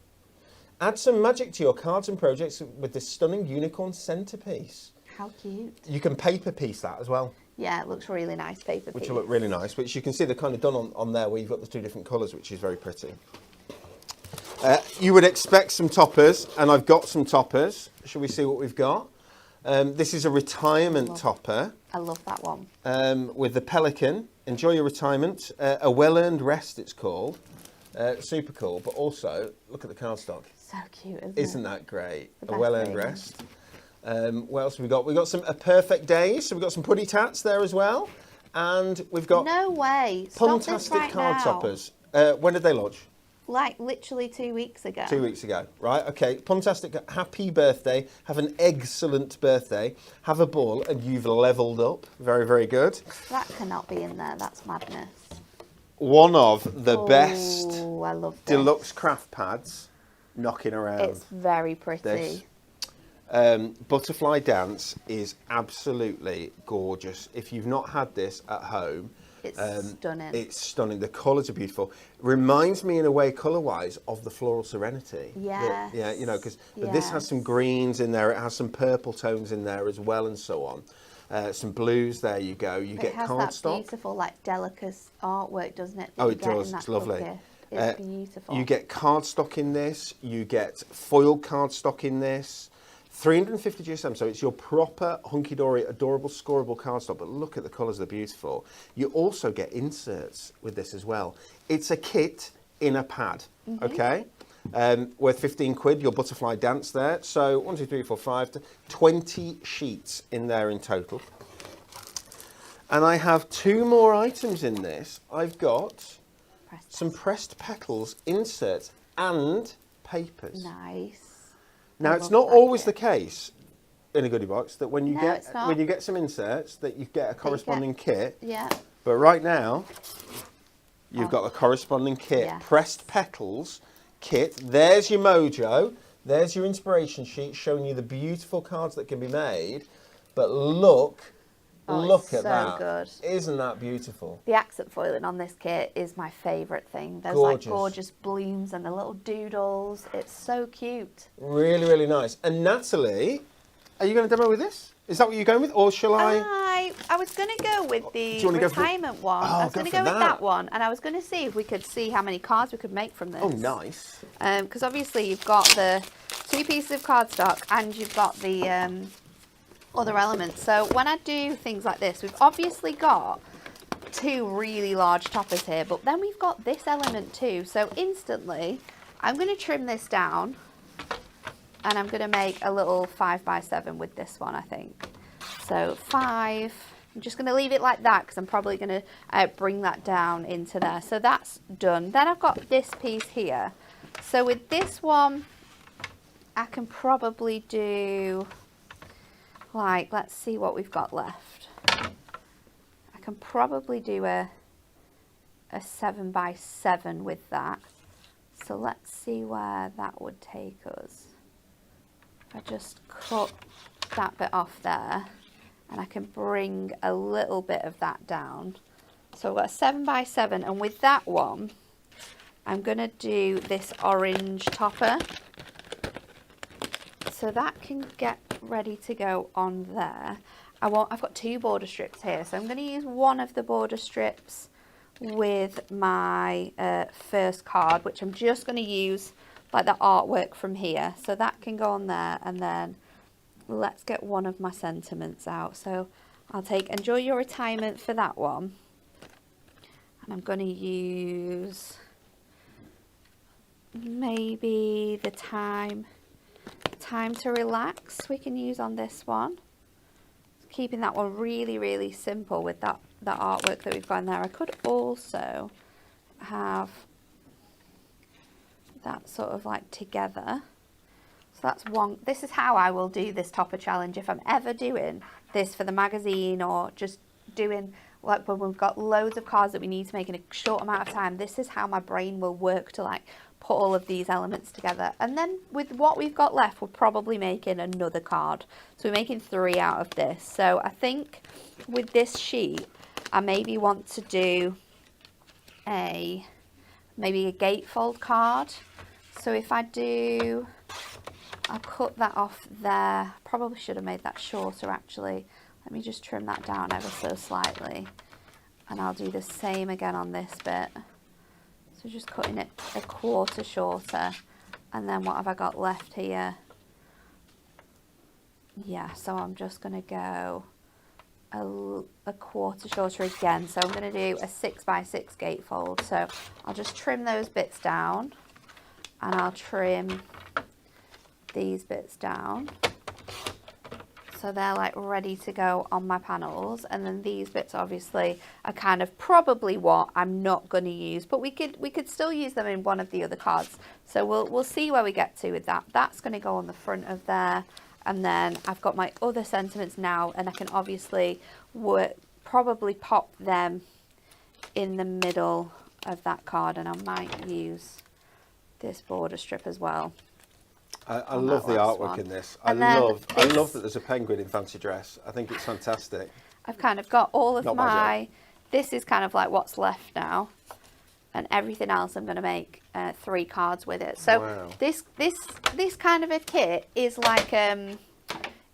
Speaker 1: Add some magic to your cards and projects with this stunning unicorn centerpiece.
Speaker 2: How cute.
Speaker 1: You can paper piece that as well.
Speaker 2: Yeah, it looks really nice paper
Speaker 1: Which
Speaker 2: piece.
Speaker 1: will look really nice, which you can see they're kind of done on there where you've got the two different colours, which is very pretty. You would expect some toppers, and I've got some toppers. Shall we see what we've got? This is a retirement topper.
Speaker 2: I love that one.
Speaker 1: With the pelican. Enjoy your retirement. A well-earned rest, it's called. Super cool, but also, look at the cardstock.
Speaker 2: So cute, isn't it?
Speaker 1: Isn't that great?
Speaker 2: The
Speaker 1: A
Speaker 2: best
Speaker 1: well-earned
Speaker 2: thing.
Speaker 1: rest. What else have we got? We've got some A Perfect Day, so we've got some putty tats there as well. And we've got
Speaker 2: No way. Stop this
Speaker 1: Puntastic
Speaker 2: right
Speaker 1: card
Speaker 2: now.
Speaker 1: toppers. When did they launch?
Speaker 2: Like literally 2 weeks ago.
Speaker 1: 2 weeks ago. Right, okay. Puntastic, happy birthday. Have an excellent birthday. Have a ball, and you've levelled up. Very, very good.
Speaker 2: That cannot be in there. That's madness.
Speaker 1: One of the best
Speaker 2: Oh, I love this.
Speaker 1: deluxe craft pads knocking around.
Speaker 2: It's very pretty.
Speaker 1: This. Butterfly Dance is absolutely gorgeous. If you've not had this at home,
Speaker 2: It's stunning.
Speaker 1: It's stunning. The colours are beautiful. Reminds me in a way, colour-wise, of the Floral Serenity.
Speaker 2: Yes.
Speaker 1: Yeah, you know, because this has some greens in there. It has some purple tones in there as well, and so on. Some blues. There you go. You get
Speaker 2: it has that
Speaker 1: cardstock.
Speaker 2: beautiful, like, delicate artwork, doesn't it? that
Speaker 1: Oh,
Speaker 2: you
Speaker 1: it
Speaker 2: get in
Speaker 1: does.
Speaker 2: that
Speaker 1: It's lovely.
Speaker 2: cookie. It's beautiful.
Speaker 1: You get cardstock in this. You get foil cardstock in this. 350 GSM, so it's your proper hunky-dory, adorable, scoreable cardstock, but look at the colours, they're beautiful. You also get inserts with this as well. It's a kit in a pad, okay? Worth 15 quid, your Butterfly Dance there. So 1, 2, 3, 4, 5, 20 sheets in there in total. And I have 2 more items in this. I've got some pressed petals, inserts, and papers.
Speaker 2: Nice.
Speaker 1: Now,
Speaker 2: I
Speaker 1: it's
Speaker 2: love
Speaker 1: not
Speaker 2: that
Speaker 1: always
Speaker 2: kit.
Speaker 1: the case in a goodie box that when you
Speaker 2: No,
Speaker 1: get
Speaker 2: it's not.
Speaker 1: when you get some inserts that you get a corresponding kit.
Speaker 2: Yeah.
Speaker 1: But right now, you've got the corresponding kit.
Speaker 2: Yes.
Speaker 1: Pressed petals kit. There's your mojo. There's your inspiration sheet showing you the beautiful cards that can be made. But look
Speaker 2: it's
Speaker 1: at
Speaker 2: so
Speaker 1: that.
Speaker 2: good.
Speaker 1: Isn't that beautiful?
Speaker 2: The accent foiling on this kit is my favourite thing. Those
Speaker 1: Gorgeous.
Speaker 2: like gorgeous blooms and the little doodles. It's so cute.
Speaker 1: Really, really nice. And Natalie, are you going to demo with this? Is that what you're going with, or shall I
Speaker 2: was going to go with the
Speaker 1: you wanna go for-
Speaker 2: retirement one.
Speaker 1: Oh,
Speaker 2: I was
Speaker 1: go
Speaker 2: going to
Speaker 1: for
Speaker 2: go with
Speaker 1: that.
Speaker 2: that one, and I was going to see if we could see how many cards we could make from this.
Speaker 1: Oh, nice.
Speaker 2: Because obviously you've got the 2 pieces of cardstock and you've got the other elements. So when I do things like this, we've obviously got 2 really large toppers here, but then we've got this element too. So instantly, I'm going to trim this down, and I'm going to make a little 5x7 with this one, I think. So 5. I'm just going to leave it like that because I'm probably going to bring that down into there. So that's done. Then I've got this piece here. So with this one, I can probably do, like, let's see what we've got left. I can probably do a 7x7 with that. So let's see where that would take us. If I just cut that bit off there, and I can bring a little bit of that down. So I've got a 7x7, and with that one, I'm going to do this orange topper. So that can get ready to go on there. I've got 2 border strips here, so I'm going to use one of the border strips with my first card, which I'm just going to use like the artwork from here. So that can go on there, and then let's get one of my sentiments out. So I'll take Enjoy Your Retirement for that one, and I'm going to use maybe the time to relax we can use on this one. Keeping that one really, really simple with that artwork that we've got in there. I could also have that sort of like together. So that's one. This is how I will do this topper challenge if I'm ever doing this for the magazine or just doing like when we've got loads of cards that we need to make in a short amount of time. This is how my brain will work to like put all of these elements together. And then with what we've got left, we're probably making another card. So we're making 3 out of this. So I think with this sheet, I maybe want to do maybe a gatefold card. So if I do, I'll cut that off there. Probably should have made that shorter actually. Let me just trim that down ever so slightly. And I'll do the same again on this bit. So just cutting it a quarter shorter. And then what have I got left here? Yeah, so I'm just going to go a quarter shorter again. So I'm going to do a 6x6 gatefold. So I'll just trim those bits down. And I'll trim these bits down. So they're like ready to go on my panels. And then these bits obviously are kind of probably what I'm not going to use, but we could still use them in one of the other cards. So we'll see where we get to with that. That's going to go on the front of there. And then I've got my other sentiments now, and I can obviously probably pop them in the middle of that card, and I might use this border strip as well.
Speaker 1: I love the artwork in this. I love that there's a penguin in fancy dress. I think it's fantastic.
Speaker 2: I've kind of got all of this is kind of like what's left now, and everything else I'm going to make 3 cards with it. So
Speaker 1: wow.
Speaker 2: this kind of a kit is like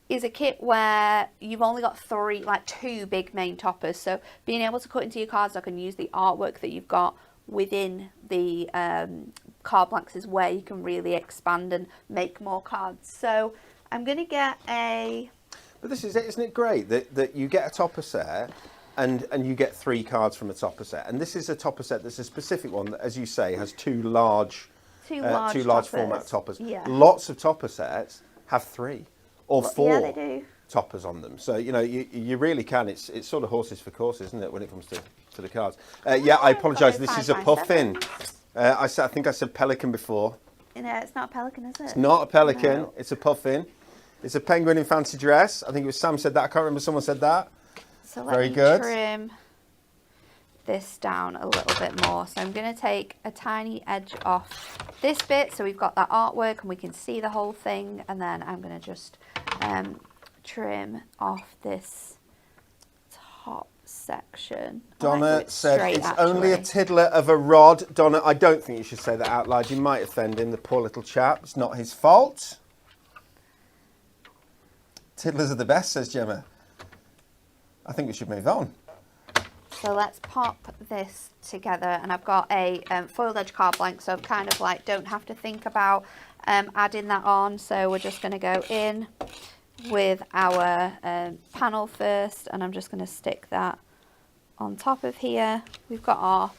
Speaker 2: is a kit where you've only got 2 big main toppers. So being able to cut into your cards, I can use the artwork that you've got within the card blanks is where you can really expand and make more cards. So I'm going to get a...
Speaker 1: But this is it, isn't it great that you get a topper set and you get 3 cards from a topper set. And this is a topper set that's a specific one that, as you say, has two large format toppers.
Speaker 2: Yeah.
Speaker 1: Lots of topper sets have 3 or 4
Speaker 2: yeah, they do.
Speaker 1: toppers on them. So, you know, you really can. It's sort of horses for courses, isn't it, when it comes to the cards. Yeah, I apologise. This is a puffin. I think I said pelican before.
Speaker 2: No, it's not a pelican, is it?
Speaker 1: It's not a pelican.
Speaker 2: No.
Speaker 1: It's a puffin. It's a penguin in fancy dress. I think it was Sam said that. I can't remember. Someone said that.
Speaker 2: So let me trim this down a little bit more. So I'm going to take a tiny edge off this bit so we've got that artwork and we can see the whole thing. And then I'm going to just trim off this top section.
Speaker 1: Donna said it's only a tiddler of a rod. Donna, I don't think you should say that out loud. You might offend him, the poor little chap. It's not his fault. Tiddlers are the best, says Gemma. I think we should move on.
Speaker 2: So let's pop this together, and I've got a foiled edge card blank, so I've kind of like don't have to think about adding that on. So we're just going to go in with our panel first, and I'm just going to stick that on top of here. We've got our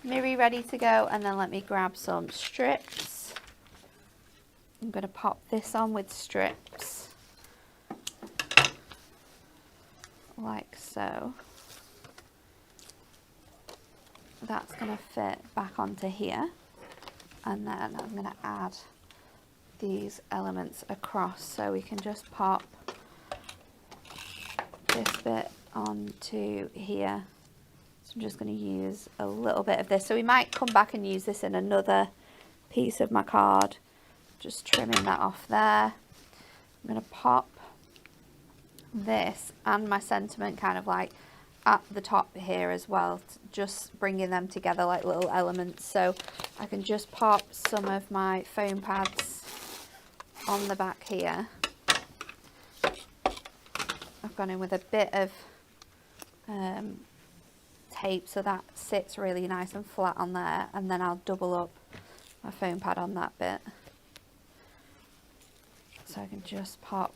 Speaker 2: mirror ready to go, and then let me grab some strips. I'm going to pop this on with strips like so. That's going to fit back onto here, and then I'm going to add these elements across, so we can just pop this bit onto here. So I'm just going to use a little bit of this, so we might come back and use this in another piece of my card. Just trimming that off there. I'm going to pop this and my sentiment kind of like at the top here as well, just bringing them together like little elements. So I can just pop some of my foam pads on the back here. I've gone in with a bit of tape so that sits really nice and flat on there, and then I'll double up my foam pad on that bit. So I can just pop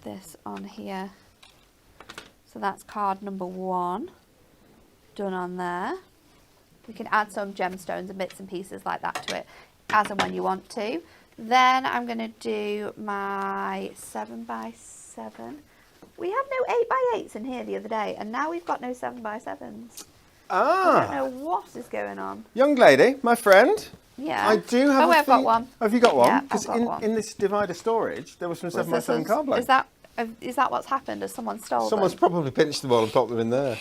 Speaker 2: this on here. So that's card number 1 done on there. We can add some gemstones and bits and pieces like that to it as and when you want to. Then I'm going to do my 7x7. We had no 8x8s in here the other day, and now we've got no 7x7s. I don't know what is going on.
Speaker 1: Young lady, my friend,
Speaker 2: Yeah.
Speaker 1: I do have.
Speaker 2: Oh, I've got one.
Speaker 1: Have you got one?
Speaker 2: Yeah, I've
Speaker 1: Because
Speaker 2: got one.
Speaker 1: in this divider storage, there was some 7x7 card blanks.
Speaker 2: Is that what's happened? Has someone stolen?
Speaker 1: Someone's probably pinched them all and popped them in there.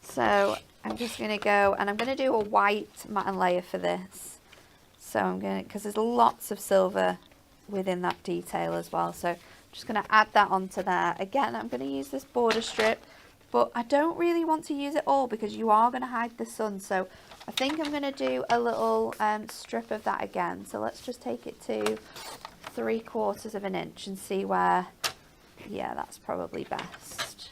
Speaker 2: So I'm just going to go, and I'm going to do a white matte layer for this. So I'm going to, because there's lots of silver within that detail as well. So I'm just going to add that onto there. Again, I'm going to use this border strip, but I don't really want to use it all because you are going to hide the sun. So I think I'm going to do a little strip of that again. So let's just take it to 3/4 of an inch and see where, yeah, that's probably best.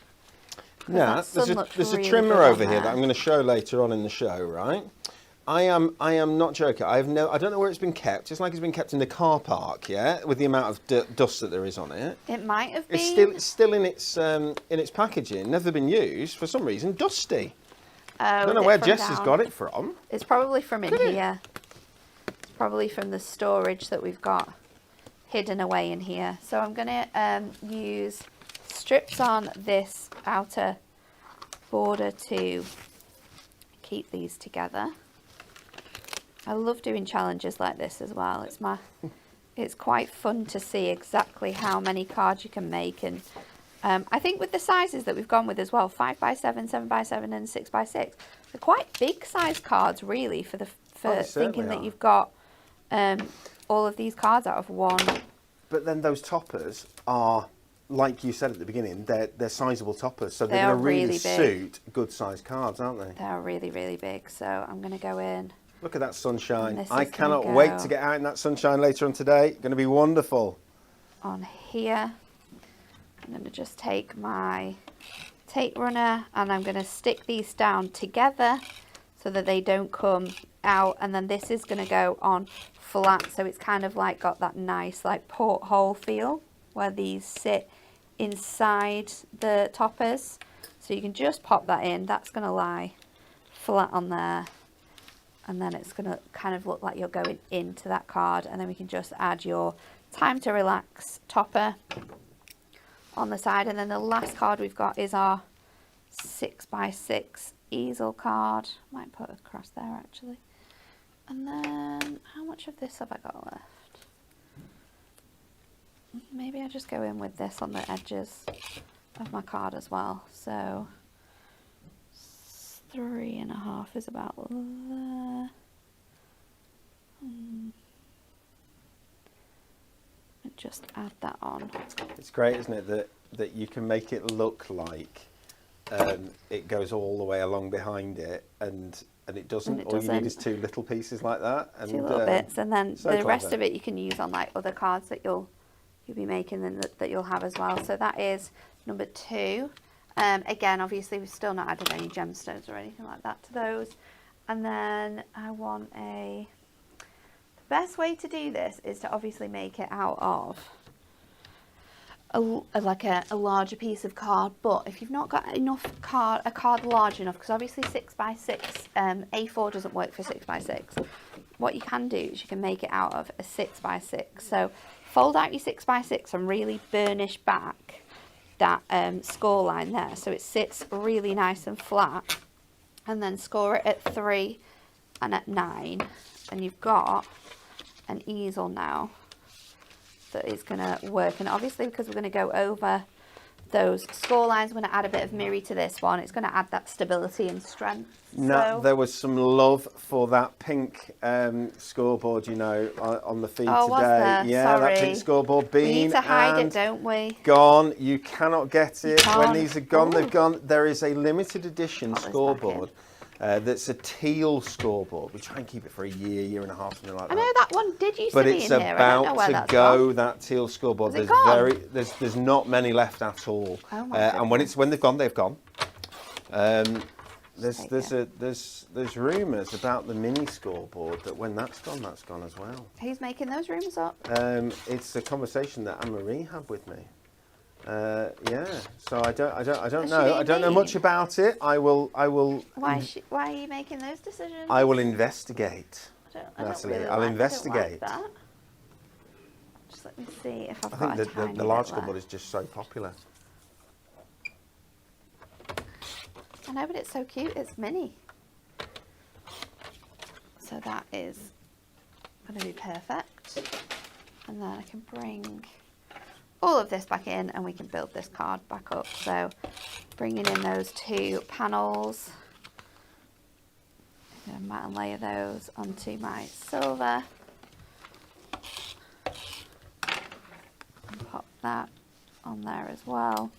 Speaker 1: Now, there's a trimmer over here that I'm going to show later on in the show, right? I am not joking. I don't know where it's been kept. It's like it's been kept in the car park, yeah, with the amount of dust that there is on it.
Speaker 2: It might have been.
Speaker 1: It's still in its packaging, never been used for some reason. Dusty. I don't know where Jess has got it from.
Speaker 2: It's probably from in here. It's probably from the storage that we've got hidden away in here. So I'm going to use strips on this outer border to keep these together. I love doing challenges like this as well. It's quite fun to see exactly how many cards you can make, and I think with the sizes that we've gone with as well, 5x7, 7x7 and 6x6, they're quite big size cards really for thinking that you've got all of these cards out of one.
Speaker 1: But then those toppers are, like you said at the beginning, they're sizable toppers, so they're going to really suit good sized cards, aren't they?
Speaker 2: They're really, really big. So I'm going to go in.
Speaker 1: Look at that sunshine. I cannot wait to get out in that sunshine later on today. Going to be wonderful.
Speaker 2: On here, I'm going to just take my tape runner and I'm going to stick these down together so that they don't come out, and then this is going to go on flat, so it's kind of like got that nice like porthole feel where these sit inside the toppers. So you can just pop that in. That's going to lie flat on there, and then it's going to kind of look like you're going into that card, and then we can just add your time to relax topper on the side. And then the last card we've got is our 6x6 easel card. Might put it across there actually. And then how much of this have I got left? Maybe I just go in with this on the edges of my card as well. So 3.5 is about there. And just add that on.
Speaker 1: It's great, isn't it, that you can make it look like it goes all the way along behind it, and it doesn't. All you need is two little pieces like that, and
Speaker 2: 2 little bits, and then the rest
Speaker 1: clever.
Speaker 2: of it you can use on like other cards that you'll be making and that you'll have as well. So that is number 2. Again, obviously we've still not added any gemstones or anything like that to those. And then I want the best way to do this is to obviously make it out of a larger piece of card, but if you've not got enough a card large enough, because obviously 6x6 A4 doesn't work for 6x6, what you can do is you can make it out of a 6x6. So fold out your 6x6 and really burnish back that score line there so it sits really nice and flat, and then score it at 3 and at 9, and you've got an easel now that is going to work. And obviously because we're going to go over those score lines, we're going to add a bit of mirror to this one. It's going to add that stability and strength.
Speaker 1: No, there was some love for that pink scoreboard, you know, on the feed today.
Speaker 2: Was there?
Speaker 1: Yeah,
Speaker 2: Sorry.
Speaker 1: that pink scoreboard.
Speaker 2: We need to hide it, don't we?
Speaker 1: Gone. You cannot get it. When
Speaker 2: can't.
Speaker 1: these are gone,
Speaker 2: Ooh.
Speaker 1: they've gone. There is a limited edition scoreboard that's a teal scoreboard. We try and keep it for a year and a half, something like that.
Speaker 2: I know that one did used to
Speaker 1: But
Speaker 2: be
Speaker 1: it's
Speaker 2: in here. I don't know where
Speaker 1: about
Speaker 2: that's
Speaker 1: to go.
Speaker 2: gone.
Speaker 1: That teal scoreboard.
Speaker 2: Is it gone?
Speaker 1: There's not many left at all.
Speaker 2: Oh my
Speaker 1: and when they've gone, they've gone. There's rumours about the mini scoreboard that when that's gone as well.
Speaker 2: Who's making those rumours up?
Speaker 1: It's a conversation that Anne-Marie had with me. Yeah, so I don't know. I don't know much about it. I will.
Speaker 2: Why are you making those decisions?
Speaker 1: I will investigate.
Speaker 2: I don't
Speaker 1: Natalie,
Speaker 2: really
Speaker 1: I'll investigate.
Speaker 2: Like that. Just let me see if I've
Speaker 1: I
Speaker 2: got
Speaker 1: think
Speaker 2: a tiny
Speaker 1: the large
Speaker 2: bit
Speaker 1: scoreboard
Speaker 2: left.
Speaker 1: is just so popular.
Speaker 2: I know, but it's so cute. It's mini. So that is going to be perfect. And then I can bring all of this back in and we can build this card back up. So bringing in those 2 panels, I'm going to mat and layer those onto my silver. And pop that on there as well.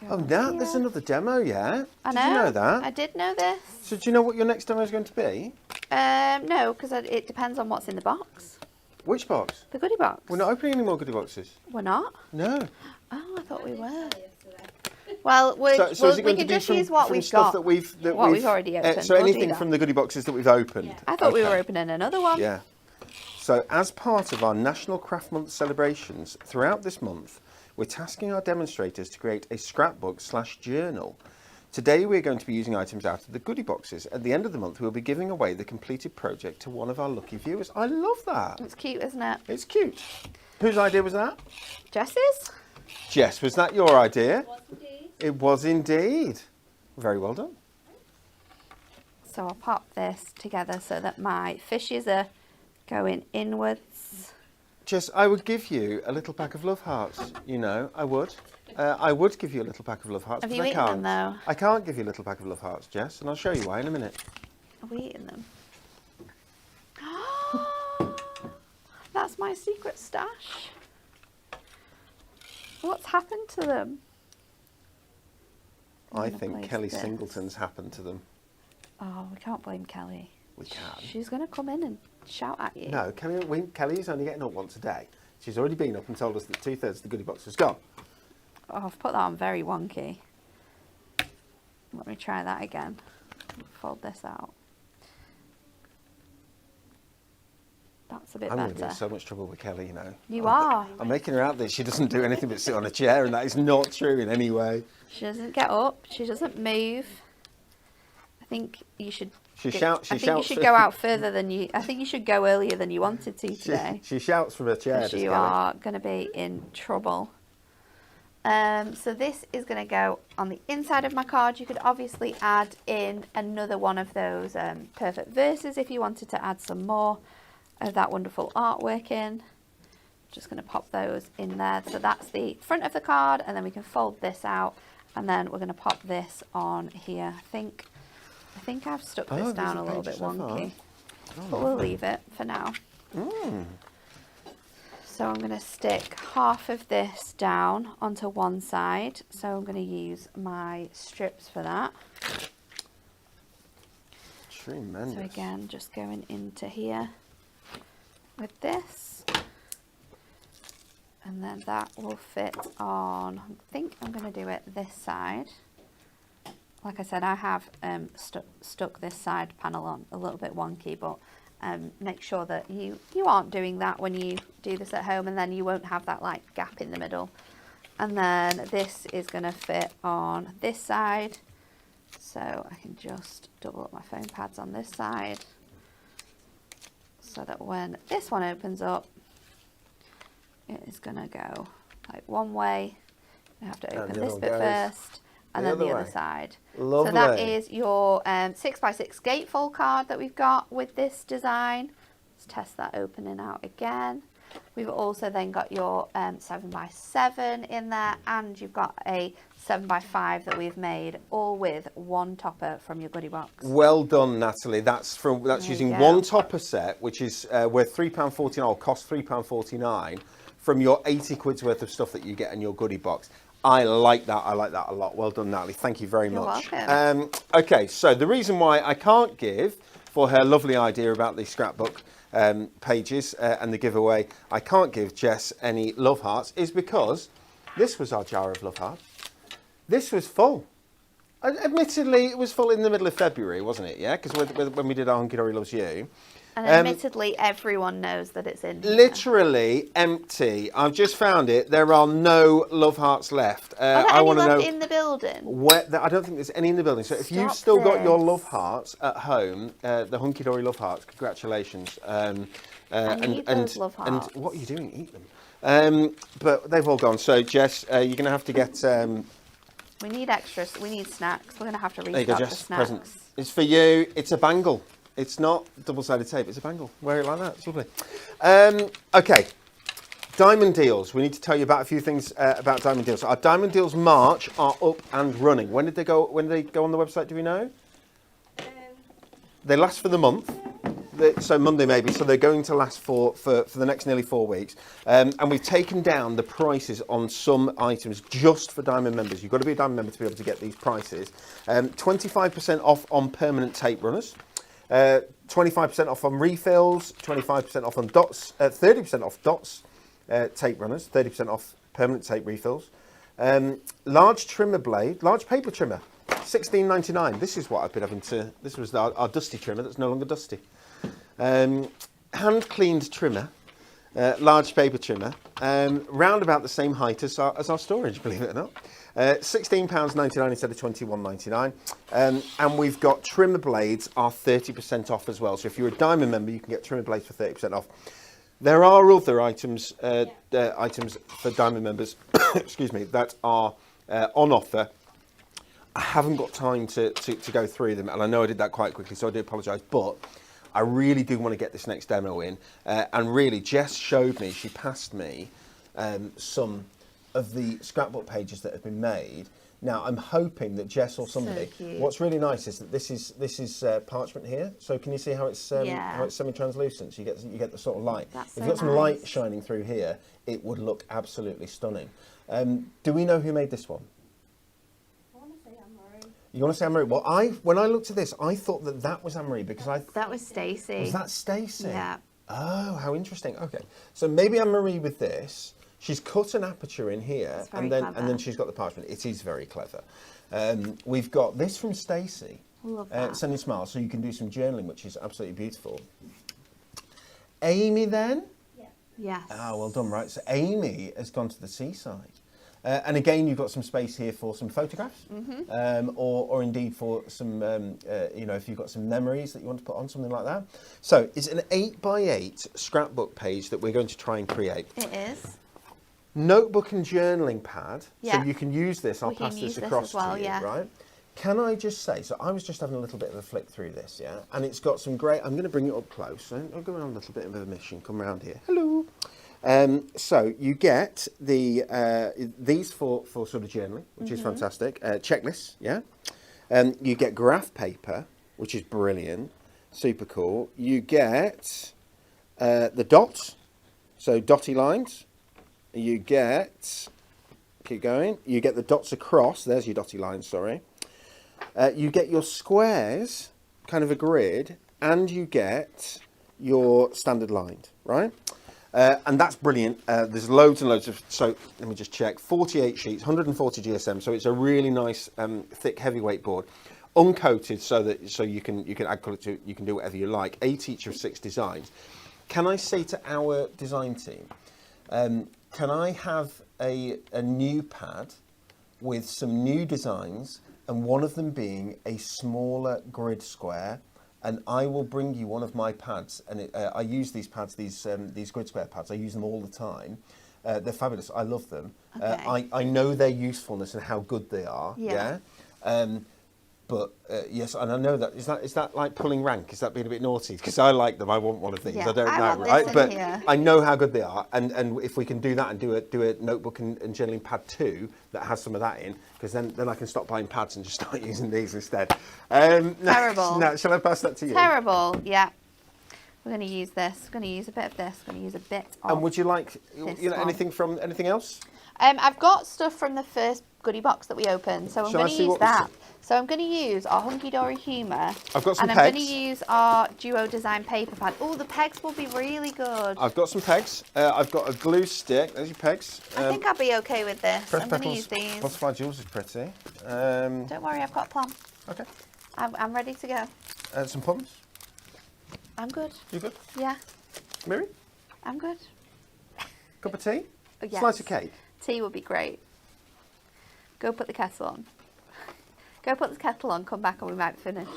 Speaker 1: Oh, now there's another demo, yeah?
Speaker 2: I know.
Speaker 1: Did you know that?
Speaker 2: I did know this.
Speaker 1: So do you know what your next demo is going to be?
Speaker 2: No, because it depends on what's in the box.
Speaker 1: Which box?
Speaker 2: The goodie box.
Speaker 1: We're not opening any more goodie boxes.
Speaker 2: We're not?
Speaker 1: No.
Speaker 2: Oh, I thought we were. Well,
Speaker 1: So is it
Speaker 2: we
Speaker 1: going
Speaker 2: can
Speaker 1: to be
Speaker 2: just
Speaker 1: from,
Speaker 2: use what
Speaker 1: from
Speaker 2: we've
Speaker 1: stuff
Speaker 2: got.
Speaker 1: that we've
Speaker 2: already opened.
Speaker 1: So
Speaker 2: We'll do
Speaker 1: anything
Speaker 2: that.
Speaker 1: from the goodie boxes that we've opened.
Speaker 2: Yeah. I thought we
Speaker 1: Okay.
Speaker 2: were opening another one.
Speaker 1: Yeah. So as part of our National Craft Month celebrations, throughout this month, we're tasking our demonstrators to create a scrapbook/journal. Today we're going to be using items out of the goodie boxes. At the end of the month, we'll be giving away the completed project to one of our lucky viewers. I love that.
Speaker 2: It's cute, isn't it?
Speaker 1: It's cute. Whose idea was that?
Speaker 2: Jess's?
Speaker 1: Jess, was that your idea?
Speaker 3: It was indeed.
Speaker 1: It was indeed. Very well done.
Speaker 2: So I'll pop this together so that my fishes are going inwards.
Speaker 1: Jess, I would give you a little pack of love hearts. You know, I would. I would give you a little pack of love hearts.
Speaker 2: Have
Speaker 1: but
Speaker 2: you
Speaker 1: I
Speaker 2: eaten
Speaker 1: can't.
Speaker 2: them, though?
Speaker 1: I can't give you a little pack of love hearts, Jess, and I'll show you why in a minute.
Speaker 2: Are we eating them? That's my secret stash. What's happened to them?
Speaker 1: I
Speaker 2: gonna
Speaker 1: think
Speaker 2: place
Speaker 1: Kelly
Speaker 2: this.
Speaker 1: Singleton's happened to them.
Speaker 2: Oh, we can't blame Kelly.
Speaker 1: We can.
Speaker 2: She's going to come in and shout at you.
Speaker 1: No, Kelly's only getting up once a day. She's already been up and told us that 2/3 of the goodie box was gone.
Speaker 2: Oh, I've put that on very wonky. Let me try that again. Fold this out. That's a bit
Speaker 1: I'm going to be
Speaker 2: better.
Speaker 1: in so much trouble with Kelly, you know.
Speaker 2: You are.
Speaker 1: I'm making her out that she doesn't do anything but sit on a chair, and that is not true in any way.
Speaker 2: She doesn't get up. She doesn't move. I think you should.
Speaker 1: She
Speaker 2: go-
Speaker 1: shouts. She
Speaker 2: I think
Speaker 1: shouts.
Speaker 2: you should go out further than you. I think you should go earlier than you wanted to today.
Speaker 1: She shouts from her chair.
Speaker 2: Because
Speaker 1: does
Speaker 2: you
Speaker 1: Kelly?
Speaker 2: are going to be in trouble. So this is going to go on the inside of my card. You could obviously add in another one of those perfect verses if you wanted to add some more of that wonderful artwork in. Just going to pop those in there. So that's the front of the card, and then we can fold this out, and then we're going to pop this on here. I think I've stuck this
Speaker 1: there's
Speaker 2: down
Speaker 1: a
Speaker 2: a little
Speaker 1: page
Speaker 2: bit
Speaker 1: so far.
Speaker 2: wonky,
Speaker 1: Oh,
Speaker 2: but we'll
Speaker 1: lovely.
Speaker 2: leave it for now.
Speaker 1: Mm.
Speaker 2: So I'm going to stick half of this down onto one side. So I'm going to use my strips for that.
Speaker 1: Tremendous.
Speaker 2: So again, just going into here with this. And then that will fit on, I think I'm going to do it this side. Like I said, I have stuck this side panel on a little bit wonky, but make sure that you aren't doing that when you do this at home, and then you won't have that like gap in the middle. And then this is going to fit on this side, so I can just double up my foam pads on this side, so that when this one opens up, it is going to go like one way. You have to
Speaker 1: And
Speaker 2: open
Speaker 1: the
Speaker 2: this
Speaker 1: other
Speaker 2: bit
Speaker 1: goes
Speaker 2: first, and
Speaker 1: the
Speaker 2: then the
Speaker 1: other
Speaker 2: other
Speaker 1: way.
Speaker 2: side.
Speaker 1: Lovely.
Speaker 2: So that is your 6x6 gatefold card that we've got with this design. Let's test that opening out again. We've also then got your 7x7 in there, and you've got a 7x5 that we've made, all with one topper from your goodie box.
Speaker 1: Well done, Natalie. That's
Speaker 2: There
Speaker 1: using
Speaker 2: you
Speaker 1: one
Speaker 2: go.
Speaker 1: topper set, which is worth £3.49, or cost £3.49 from your 80 quid's worth of stuff that you get in your goodie box. I like that. I like that a lot. Well done, Natalie. Thank you very
Speaker 2: You're
Speaker 1: much.
Speaker 2: welcome.
Speaker 1: Okay, so the reason why I can't give for her lovely idea about the scrapbook pages and the giveaway, I can't give Jess any love hearts, is because this was our jar of love hearts. This was full. Admittedly, it was full in the middle of February, wasn't it? Yeah, because when we did our Hunky Dory Loves You.
Speaker 2: And admittedly, everyone knows that it's in here.
Speaker 1: Literally empty. I've just found it. There are no love hearts left.
Speaker 2: Are there
Speaker 1: I
Speaker 2: any
Speaker 1: want to
Speaker 2: left
Speaker 1: know
Speaker 2: in the building?
Speaker 1: where. I don't think there's any in the building. So if you've
Speaker 2: Stop
Speaker 1: still got your
Speaker 2: this.
Speaker 1: love hearts at home, the Hunky Dory Love Hearts, congratulations.
Speaker 2: I need those love
Speaker 1: And
Speaker 2: hearts.
Speaker 1: what are you doing? Eat them. But they've all gone. So Jess, you're going to have to get
Speaker 2: We need extras. We need snacks. We're going to have to
Speaker 1: There you go,
Speaker 2: restock the
Speaker 1: Jess.
Speaker 2: snacks.
Speaker 1: Present. It's for you. It's a bangle. It's not double-sided tape. It's a bangle. Wear it like that. It's lovely. Okay. Diamond deals. We need to tell you about a few things about diamond deals. Our diamond deals March are up and running. When did they go? When did they go on the website? Do we know? They last for the month. So Monday maybe. So they're going to last for the next nearly 4 weeks. And we've taken down the prices on some items just for Diamond members. You've got to be a Diamond member to be able to get these prices. 25% off on permanent tape runners. 25% off on refills. 25% off on dots. 30% off dots. Tape runners, 30% off permanent tape refills. Large trimmer blade, large paper trimmer, $16.99. This is what I've been having to, this was our dusty trimmer that's no longer dusty. Hand cleaned trimmer, large paper trimmer, round about the same height as our storage, believe it or not. £16.99 instead of $21.99. And we've got trimmer blades are 30% off as well. So if you're a Diamond member, you can get trimmer blades for 30% off. There are other items, items for Diamond members, excuse me, that are on offer. I haven't got time to go through them, and I know I did that quite quickly, so I do apologise. But I really do want to get this next demo in. And really, Jess showed me, she passed me some of the scrapbook pages that have been made. Now, I'm hoping that Jess or somebody.
Speaker 2: So cute.
Speaker 1: What's really nice is that this is parchment here. So can you see how it's semi-translucent? So you get the sort of light.
Speaker 2: That's
Speaker 1: If
Speaker 2: so
Speaker 1: you've got some
Speaker 2: nice.
Speaker 1: light shining through here, it would look absolutely stunning. Do we know who made this one?
Speaker 3: I want to say Anne-Marie.
Speaker 1: You want to say Anne-Marie? Well, when I looked at this, I thought that was Anne-Marie because
Speaker 2: That was Stacey.
Speaker 1: was that Stacey?
Speaker 2: Yeah.
Speaker 1: Oh, how interesting. Okay, so maybe Anne-Marie with this. She's cut an aperture in here,
Speaker 2: It's very
Speaker 1: and then
Speaker 2: clever.
Speaker 1: she's got the parchment. It is very clever. We've got this from Stacey.
Speaker 2: Love that.
Speaker 1: Send a smile, so you can do some journaling, which is absolutely beautiful. Amy, then.
Speaker 3: Yeah.
Speaker 2: Yes.
Speaker 1: Ah, well done. Right, so Amy has gone to the seaside. And again, you've got some space here for some photographs, or indeed for some, if you've got some memories that you want to put on, something like that. So it's an 8x8 scrapbook page that we're going to try and create.
Speaker 2: It is.
Speaker 1: Notebook and journaling pad,
Speaker 2: Yeah.
Speaker 1: so you can use this. I'll
Speaker 2: We can
Speaker 1: pass
Speaker 2: use
Speaker 1: this
Speaker 2: this
Speaker 1: across
Speaker 2: as well,
Speaker 1: to you,
Speaker 2: yeah.
Speaker 1: right? Can I just say, so I was just having a little bit of a flick through this, yeah? And it's got some great, I'm going to bring it up close. I'll go on a little bit of a mission, come around here. Hello. So you get these for sort of journaling, which is fantastic. Checklists, yeah? You get graph paper, which is brilliant, super cool. You get the dots, so dotty lines. You get, keep going, you get the dots across, there's your dotty lines, sorry. You get your squares, kind of a grid, and you get your standard lines, right? And that's brilliant. There's loads and loads of, so let me just check, 48 sheets, 140 GSM, so it's a really nice, thick, heavyweight board. Uncoated so you can add colour to it, you can do whatever you like. 8 each of 6 designs. Can I say to our design team, can I have a new pad with some new designs, and one of them being a smaller grid square, and I will bring you one of my pads, and I use these pads, these grid square pads, I use them all the time. They're fabulous, I love them.
Speaker 2: Okay.
Speaker 1: I know their usefulness and how good they are,
Speaker 2: Yeah.
Speaker 1: But yes, and I know that is that like pulling rank? Is that being a bit naughty? Because I like them. I want one of these.
Speaker 2: Yeah,
Speaker 1: I don't
Speaker 2: I
Speaker 1: know,
Speaker 2: want this
Speaker 1: right?
Speaker 2: in
Speaker 1: But
Speaker 2: here.
Speaker 1: I know how good they are, and if we can do that and do a notebook and journaling pad too that has some of that in, because then I can stop buying pads and just start using these instead.
Speaker 2: Terrible.
Speaker 1: Now, shall I pass that to you?
Speaker 2: Terrible. Yeah. We're going to use this. We're going to use a bit of this. We're going to use a bit of.
Speaker 1: And would you like
Speaker 2: this
Speaker 1: one. anything else?
Speaker 2: I've got stuff from the first goodie box that we opened, so I'm
Speaker 1: Shall I
Speaker 2: going to
Speaker 1: see
Speaker 2: use
Speaker 1: what was-
Speaker 2: that. So I'm going to use our Hunky Dory Humour.
Speaker 1: I've got some
Speaker 2: and I'm going
Speaker 1: pegs.
Speaker 2: to use our Duo Design paper pad. Oh, the pegs will be really good.
Speaker 1: I've got some pegs. I've got a glue stick. There's your pegs.
Speaker 2: I think I'll be okay with this.
Speaker 1: Press
Speaker 2: I'm going to
Speaker 1: petals.
Speaker 2: use these.
Speaker 1: Butterfly jewels is pretty.
Speaker 2: Don't worry, I've got a plan.
Speaker 1: Okay.
Speaker 2: I'm ready to go.
Speaker 1: Some plums.
Speaker 2: I'm good.
Speaker 1: You good?
Speaker 2: Yeah,
Speaker 1: Mary?
Speaker 2: I'm good.
Speaker 1: Cup of tea?
Speaker 2: Oh, yes.
Speaker 1: Slice of cake?
Speaker 2: Tea would be great. Go put the kettle on. Go put the kettle on, come back and we might be finished.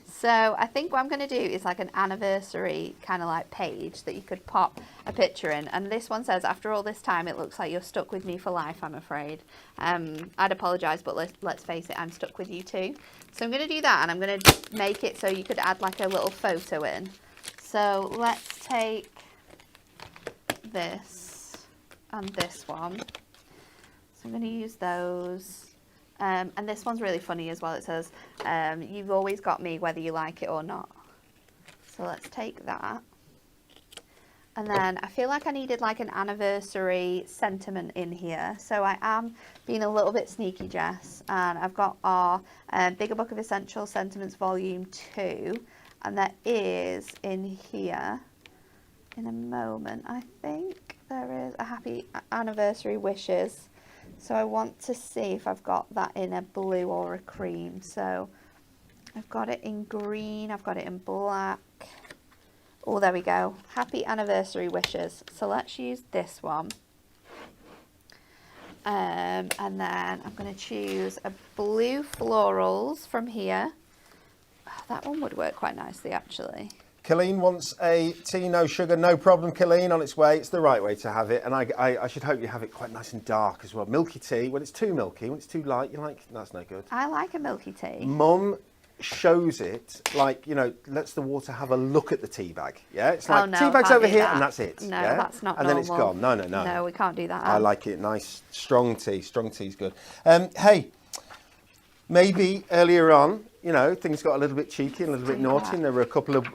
Speaker 2: So I think what I'm going to do is like an anniversary kind of like page that you could pop a picture in. And this one says, after all this time, it looks like you're stuck with me for life, I'm afraid. I'd apologise, but let's face it, I'm stuck with you too. So I'm going to do that, and I'm going to make it so you could add like a little photo in. So let's take this and this one. So I'm going to use those. And this one's really funny as well. It says, you've always got me whether you like it or not. So let's take that. And then I feel like I needed like an anniversary sentiment in here. So I am being a little bit sneaky, Jess. And I've got our Bigger Book of Essential Sentiments Volume 2. And there is in here, in a moment, I think there is a happy anniversary wishes. So I want to see if I've got that in a blue or a cream. So I've got it in green, I've got it in black. Oh, there we go. Happy anniversary wishes. So let's use this one. And then I'm going to choose a blue florals from here. Oh, that one would work quite nicely, actually.
Speaker 1: Colleen wants a tea, no sugar, no problem, Colleen, on its way. It's the right way to have it, and I should hope you have it quite nice and dark as well. Milky tea, when it's too milky, when it's too light, you're like, that's no good.
Speaker 2: I like a milky tea.
Speaker 1: Mum shows it, like, you know, lets the water have a look at the tea bag, yeah? It's like,
Speaker 2: no,
Speaker 1: tea bag's over here,
Speaker 2: that.
Speaker 1: and that's it.
Speaker 2: No,
Speaker 1: yeah?
Speaker 2: that's not
Speaker 1: and
Speaker 2: normal.
Speaker 1: then it's gone. No.
Speaker 2: No, we can't do that.
Speaker 1: I like it nice, strong tea's good. Hey, maybe earlier on, you know, things got a little bit cheeky and a little bit naughty, and there were a couple of,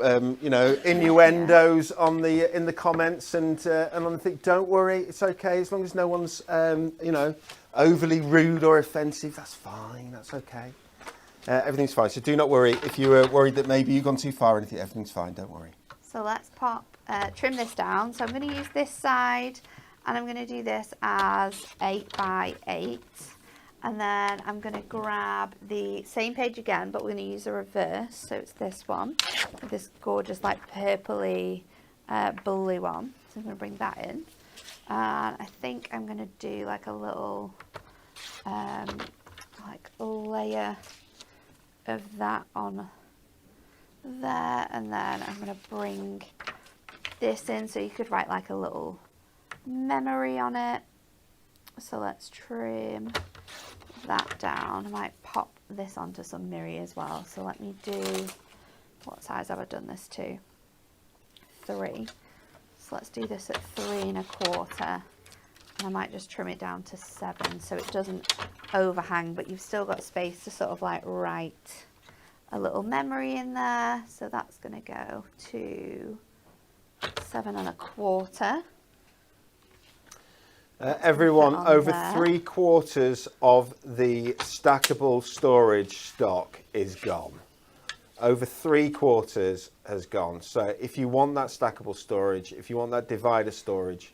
Speaker 1: you know, innuendos on the in the comments and on the thing. Don't worry, it's okay as long as no one's, you know, overly rude or offensive. That's fine. That's okay. Everything's fine. So do not worry if you were worried that maybe you've gone too far or anything. Everything's fine. Don't worry.
Speaker 2: So let's trim this down. So I'm going to use this side, and I'm going to do this as 8 by 8. And then I'm going to grab the same page again, but we're going to use a reverse. So it's this one, with this gorgeous like purpley blue one. So I'm going to bring that in. And I think I'm going to do like a little like layer of that on there. And then I'm going to bring this in, so you could write like a little memory on it. So let's trim that down. I might pop this onto some mirror as well. So let me do, what size have I done this to? 3. So let's do this at 3 1/4. And I might just trim it down to 7 so it doesn't overhang, but you've still got space to sort of like write a little memory in there. So that's going to go to 7 1/4.
Speaker 1: Everyone, over
Speaker 2: there.
Speaker 1: 3/4 of the stackable storage stock is gone. Over 3/4 has gone. So if you want that stackable storage, if you want that divider storage,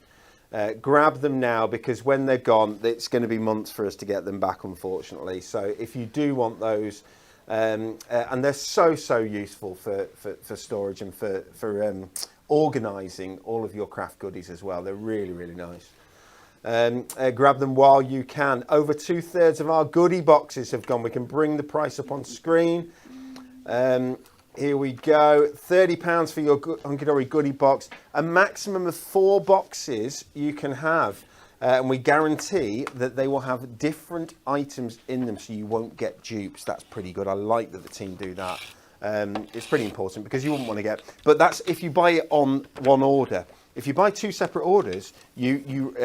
Speaker 1: grab them now, because when they're gone, it's going to be months for us to get them back, unfortunately. So if you do want those, and they're so useful for storage and for organising all of your craft goodies as well. They're really nice. Grab them while you can. Over 2/3 of our goodie boxes have gone. We can bring the price up on screen. Here we go. £30 for your Hunky-Dory goodie box. A maximum of 4 boxes you can have. And we guarantee that they will have different items in them, so you won't get dupes. That's pretty good. I like that the team do that. It's pretty important, because you wouldn't want to get... But that's if you buy it on one order. If you buy 2 separate orders, you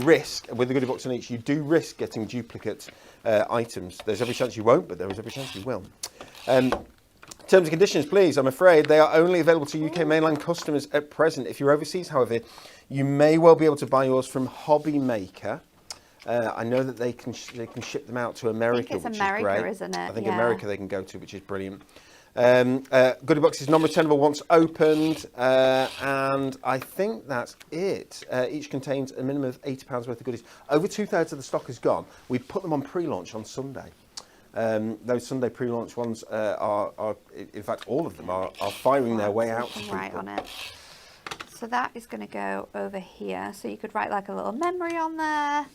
Speaker 1: risk, with the goodie box on each, you do risk getting duplicate items. There's every chance you won't, but there is every chance you will. Terms and conditions, please. I'm afraid they are only available to UK mainland customers at present. If you're overseas, however, you may well be able to buy yours from Hobby Maker. I know that they can ship them out to America,
Speaker 2: I think it's
Speaker 1: which
Speaker 2: America,
Speaker 1: is great.
Speaker 2: isn't it?
Speaker 1: I think
Speaker 2: yeah.
Speaker 1: America they can go to, which is brilliant. Goodie box is non-returnable once opened, and I think that's it. Each contains a minimum of £80 worth of goodies. Over 2/3 of the stock is gone. We put them on pre-launch on Sunday. Those Sunday pre-launch ones are, in fact, all of them are firing their way out to people.
Speaker 2: Write on it. So that is going to go over here. So you could write like a little memory on there.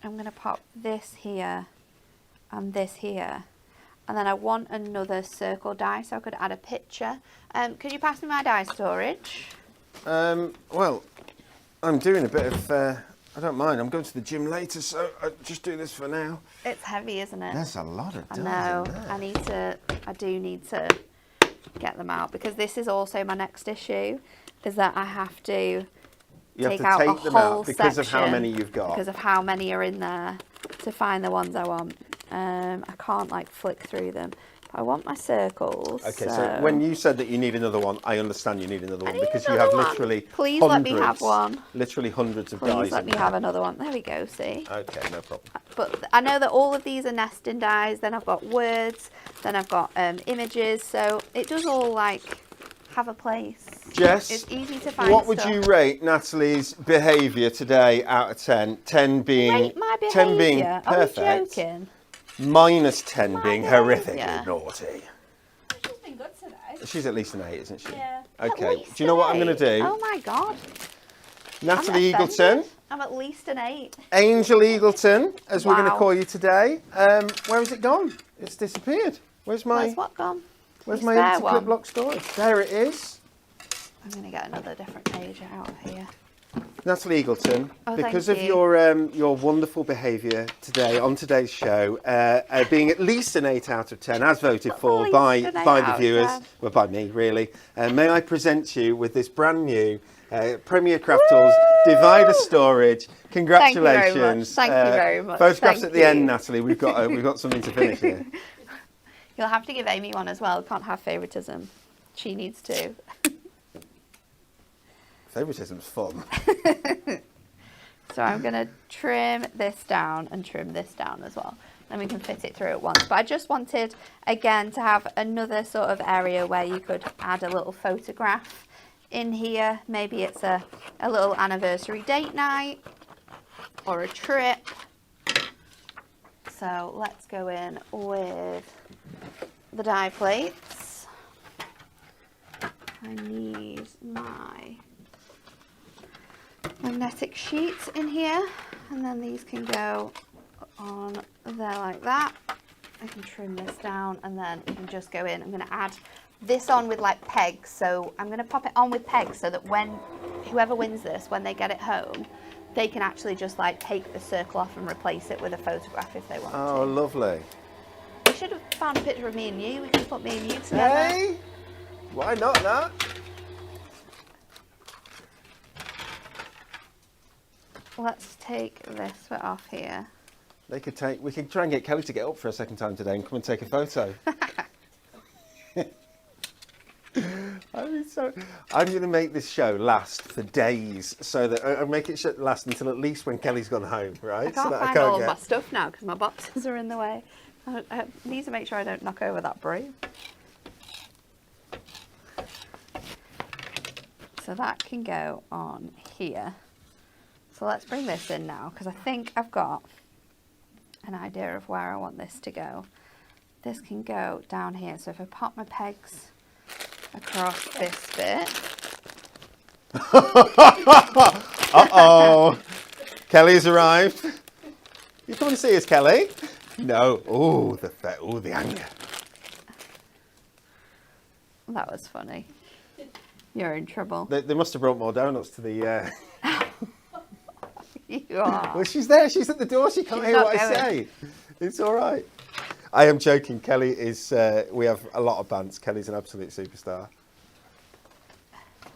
Speaker 2: I'm going to pop this here and this here. And then I want another circle die, so I could add a picture. Could you pass me my die storage?
Speaker 1: Well, I'm doing a bit of, I don't mind, I'm going to the gym later, so I'll just do this for now.
Speaker 2: It's heavy, isn't it?
Speaker 1: There's a lot of dies
Speaker 2: I know.
Speaker 1: in there.
Speaker 2: I do need to get them out, because this is also my next issue, is that I have to take out a whole
Speaker 1: because of how
Speaker 2: section
Speaker 1: many you've got.
Speaker 2: because of how many are in there to find the ones I want. I can't like flick through them. But I want my circles.
Speaker 1: Okay, so when you said that you need another one, I understand you need another one because you
Speaker 2: another
Speaker 1: have
Speaker 2: one.
Speaker 1: literally
Speaker 2: Please
Speaker 1: hundreds,
Speaker 2: let me have one.
Speaker 1: Literally hundreds of
Speaker 2: Please
Speaker 1: dies.
Speaker 2: let me have another one. There we go, see?
Speaker 1: Okay, no problem.
Speaker 2: But I know that all of these are nesting dies. Then I've got words. Then I've got images. So it does all like have a place.
Speaker 1: Jess,
Speaker 2: it's easy to find.
Speaker 1: What would
Speaker 2: stuff.
Speaker 1: you rate Natalie's behaviour today out of 10? 10 being
Speaker 2: Rate my
Speaker 1: 10 being
Speaker 2: behaviour?
Speaker 1: perfect.
Speaker 2: Are you joking?
Speaker 1: Minus 10
Speaker 2: My
Speaker 1: being
Speaker 2: behaviour.
Speaker 1: horrifically naughty.
Speaker 3: She's been good today.
Speaker 1: She's at least an 8, isn't she?
Speaker 3: Yeah.
Speaker 1: Okay.
Speaker 2: At least
Speaker 1: Do you know what I'm
Speaker 2: an
Speaker 1: going to
Speaker 2: 8.
Speaker 1: do?
Speaker 2: Oh my god.
Speaker 1: Natalie
Speaker 2: I'm
Speaker 1: Eagleton,
Speaker 2: offended. I'm at least an 8.
Speaker 1: Angel Eagleton, as we're going to
Speaker 2: Wow.
Speaker 1: call you today. Where has it gone? It's disappeared. Where's my
Speaker 2: Where's what gone?
Speaker 1: Where's
Speaker 2: Your
Speaker 1: my
Speaker 2: spare
Speaker 1: empty
Speaker 2: one?
Speaker 1: clip block storage? There it is.
Speaker 2: I'm going to get another different page out of here.
Speaker 1: Natalie Eagleton,
Speaker 2: Oh,
Speaker 1: because
Speaker 2: thank
Speaker 1: of
Speaker 2: you.
Speaker 1: your wonderful behaviour today on today's show, being at least an 8 out of 10, as voted for
Speaker 2: least
Speaker 1: by
Speaker 2: an 8
Speaker 1: the
Speaker 2: out of
Speaker 1: viewers,
Speaker 2: 10.
Speaker 1: well, by me really, may I present you with this brand new Premier Craft Tools Divider Storage. Congratulations!
Speaker 2: Thank you very much.
Speaker 1: Photographs
Speaker 2: Thank
Speaker 1: at the
Speaker 2: you.
Speaker 1: end, Natalie. We've got something to finish here.
Speaker 2: You'll have to give Amy one as well. Can't have favouritism. She needs to.
Speaker 1: Favouritism's fun.
Speaker 2: So I'm going to trim this down and trim this down as well. Then we can fit it through at once. But I just wanted, again, to have another sort of area where you could add a little photograph in here. Maybe it's a little anniversary date night or a trip. So let's go in with the die plates. I need my magnetic sheets in here, and then these can go on there like that. I can trim this down, and then we can just go in. I'm going to add this on with like pegs, so I'm going to pop it on with pegs so that when whoever wins this, when they get it home, they can actually just like take the circle off and replace it with a photograph if they want
Speaker 1: Oh,
Speaker 2: to.
Speaker 1: lovely.
Speaker 2: We should have found a picture of me and you. We can put me and you together.
Speaker 1: Hey, why not that?
Speaker 2: Let's take this bit off here.
Speaker 1: We could try and get Kelly to get up for a second time today and come and take a photo. I'm going to make this show last for days, so that I'll make it last until at least when Kelly's gone home, right?
Speaker 2: I can't find all of my stuff now because my boxes are in the way. I need to make sure I don't knock over that broom. So that can go on here. So let's bring this in now, because I think I've got an idea of where I want this to go. This can go down here. So if I pop my pegs across this bit.
Speaker 1: Uh-oh. Kelly's arrived. You come and see us, Kelly? No. Oh, the anger.
Speaker 2: That was funny. You're in trouble.
Speaker 1: They must have brought more donuts to the...
Speaker 2: You are.
Speaker 1: Well, she's there. She's at the door. She can't
Speaker 2: She's
Speaker 1: hear
Speaker 2: not
Speaker 1: what I
Speaker 2: going.
Speaker 1: say. It's all right. I am joking. Kelly is... we have a lot of bands. Kelly's an absolute superstar.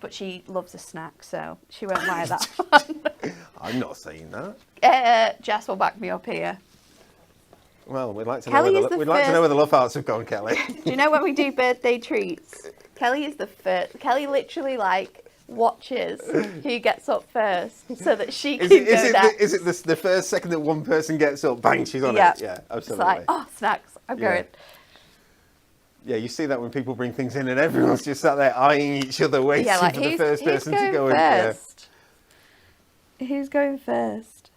Speaker 2: But she loves a snack, so she won't like that one.
Speaker 1: I'm not saying that.
Speaker 2: Jess will back me up here.
Speaker 1: Well, we'd like to
Speaker 2: Kelly
Speaker 1: know
Speaker 2: is
Speaker 1: where
Speaker 2: the
Speaker 1: we'd like to know
Speaker 2: first-
Speaker 1: where the love hearts have gone, Kelly.
Speaker 2: Do you know when we do birthday treats? Kelly is the first. Kelly literally like watches who gets up first so that she can go next.
Speaker 1: Is it the first second that one person gets up, bang, she's on
Speaker 2: Yeah.
Speaker 1: it? Yeah,
Speaker 2: It's
Speaker 1: absolutely.
Speaker 2: like, oh, snacks, I'm
Speaker 1: Yeah.
Speaker 2: going.
Speaker 1: Yeah, you see that when people bring things in and everyone's just sat there eyeing each other, waiting
Speaker 2: Yeah, like
Speaker 1: for the
Speaker 2: who's
Speaker 1: first person to
Speaker 2: going
Speaker 1: go in. Yeah.
Speaker 2: first? Who's going first?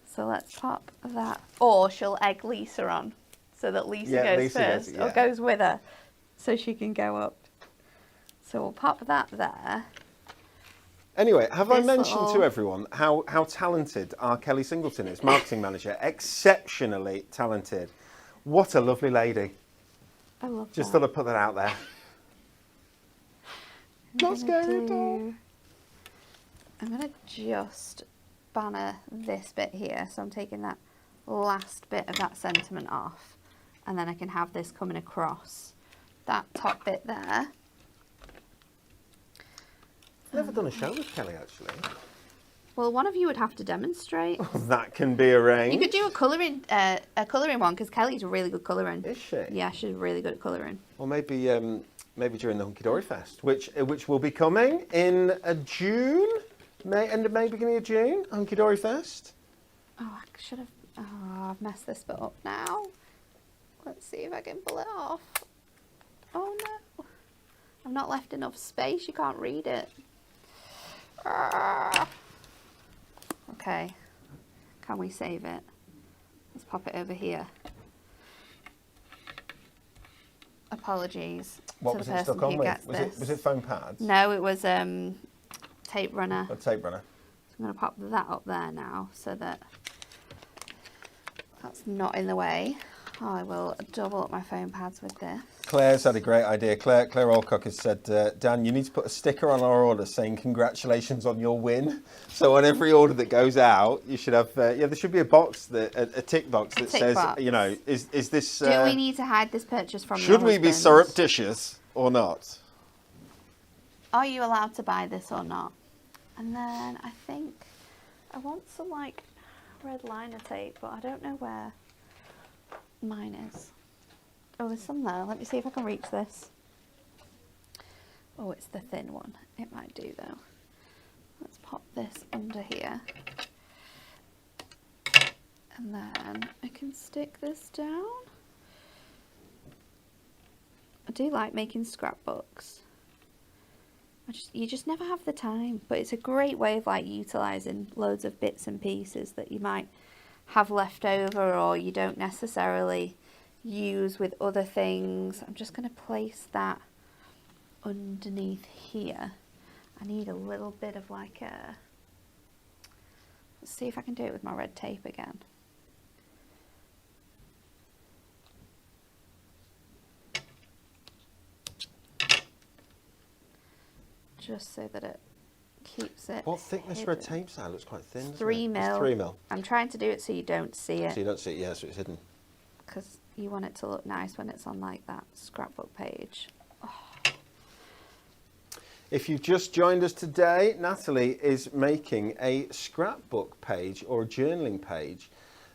Speaker 2: So let's pop that. Or she'll egg Lisa on so that Lisa
Speaker 1: Yeah,
Speaker 2: goes
Speaker 1: Lisa goes,
Speaker 2: first or
Speaker 1: yeah.
Speaker 2: goes with her so she can go up. So we'll pop that there.
Speaker 1: Anyway, have I
Speaker 2: This
Speaker 1: mentioned
Speaker 2: little-
Speaker 1: to everyone how talented our Kelly Singleton is, marketing manager? Exceptionally talented. What a lovely lady.
Speaker 2: I love
Speaker 1: Just
Speaker 2: that.
Speaker 1: thought I'd put that out there. Not scary at all.
Speaker 2: I'm going to just banner this bit here. So I'm taking that last bit of that sentiment off. And then I can have this coming across that top bit there.
Speaker 1: Never done a show with Kelly, actually.
Speaker 2: Well, one of you would have to demonstrate.
Speaker 1: That can be arranged.
Speaker 2: You could do a colouring one because Kelly's really good colouring.
Speaker 1: Is she?
Speaker 2: Yeah, she's really good at colouring.
Speaker 1: Or maybe during the Hunky Dory Fest, which will be coming in June, end of May, beginning of June. Hunky Dory Fest.
Speaker 2: Oh, I should have. Oh, I've messed this bit up now. Let's see if I can pull it off. Oh no, I've not left enough space. You can't read it. Ah. Okay, can we save it? Let's pop it over here. Apologies
Speaker 1: What
Speaker 2: to
Speaker 1: was
Speaker 2: the
Speaker 1: it
Speaker 2: person
Speaker 1: stuck on
Speaker 2: who
Speaker 1: with?
Speaker 2: gets this.
Speaker 1: Was it foam pads?
Speaker 2: No, it was tape runner.
Speaker 1: A tape runner.
Speaker 2: So I'm going to pop that up there now so that that's not in the way. I will double up my foam pads with this.
Speaker 1: Claire's had a great idea. Claire Alcock has said, Dan, you need to put a sticker on our order saying congratulations on your win. So on every order that goes out, you should have, there should be a box, a tick box that
Speaker 2: tick
Speaker 1: says,
Speaker 2: box.
Speaker 1: is this...
Speaker 2: Do we need to hide this purchase from
Speaker 1: should
Speaker 2: your
Speaker 1: we be
Speaker 2: husband?
Speaker 1: surreptitious or not?
Speaker 2: Are you allowed to buy this or not? And then I think I want some like red liner tape, but I don't know where mine is. Oh, there's some there. Let me see if I can reach this. Oh, it's the thin one. It might do though. Let's pop this under here. And then I can stick this down. I do like making scrapbooks. You just never have the time, but it's a great way of like utilising loads of bits and pieces that you might have left over or you don't necessarily use with other things. I'm just going to place that underneath here. I need a little bit of like a... Let's see if I can do it with my red tape again. Just so that it keeps it
Speaker 1: What thickness
Speaker 2: hidden.
Speaker 1: red tape's that? It looks quite thin.
Speaker 2: It's
Speaker 1: doesn't
Speaker 2: 3
Speaker 1: it?
Speaker 2: mil.
Speaker 1: It's 3 mil.
Speaker 2: I'm trying to do it so you don't see
Speaker 1: So
Speaker 2: it,
Speaker 1: you don't see it, yeah, so it's hidden.
Speaker 2: because you want it to look nice when it's on like that scrapbook page.
Speaker 1: If you've just joined us today, Natalie is making a scrapbook page or a journaling page,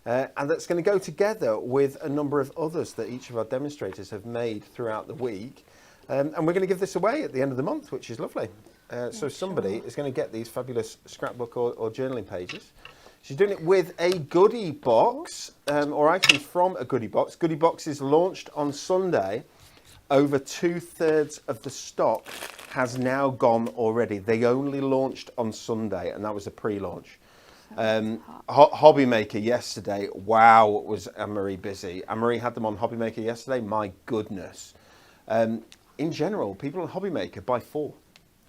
Speaker 1: and that's going to go together with a number of others that each of our demonstrators have made throughout the week. And we're going to give this away at the end of the month, which is lovely. So somebody is going to get these fabulous scrapbook or journaling pages. She's doing it with a goodie box, or items from a goodie box. Goodie box is launched on Sunday. Over 2/3 of the stock has now gone already. They only launched on Sunday, and that was a pre-launch. Hobby Maker yesterday, wow, was Anne-Marie busy. Anne-Marie had them on Hobby Maker yesterday, my goodness. In general, people on Hobby Maker buy 4.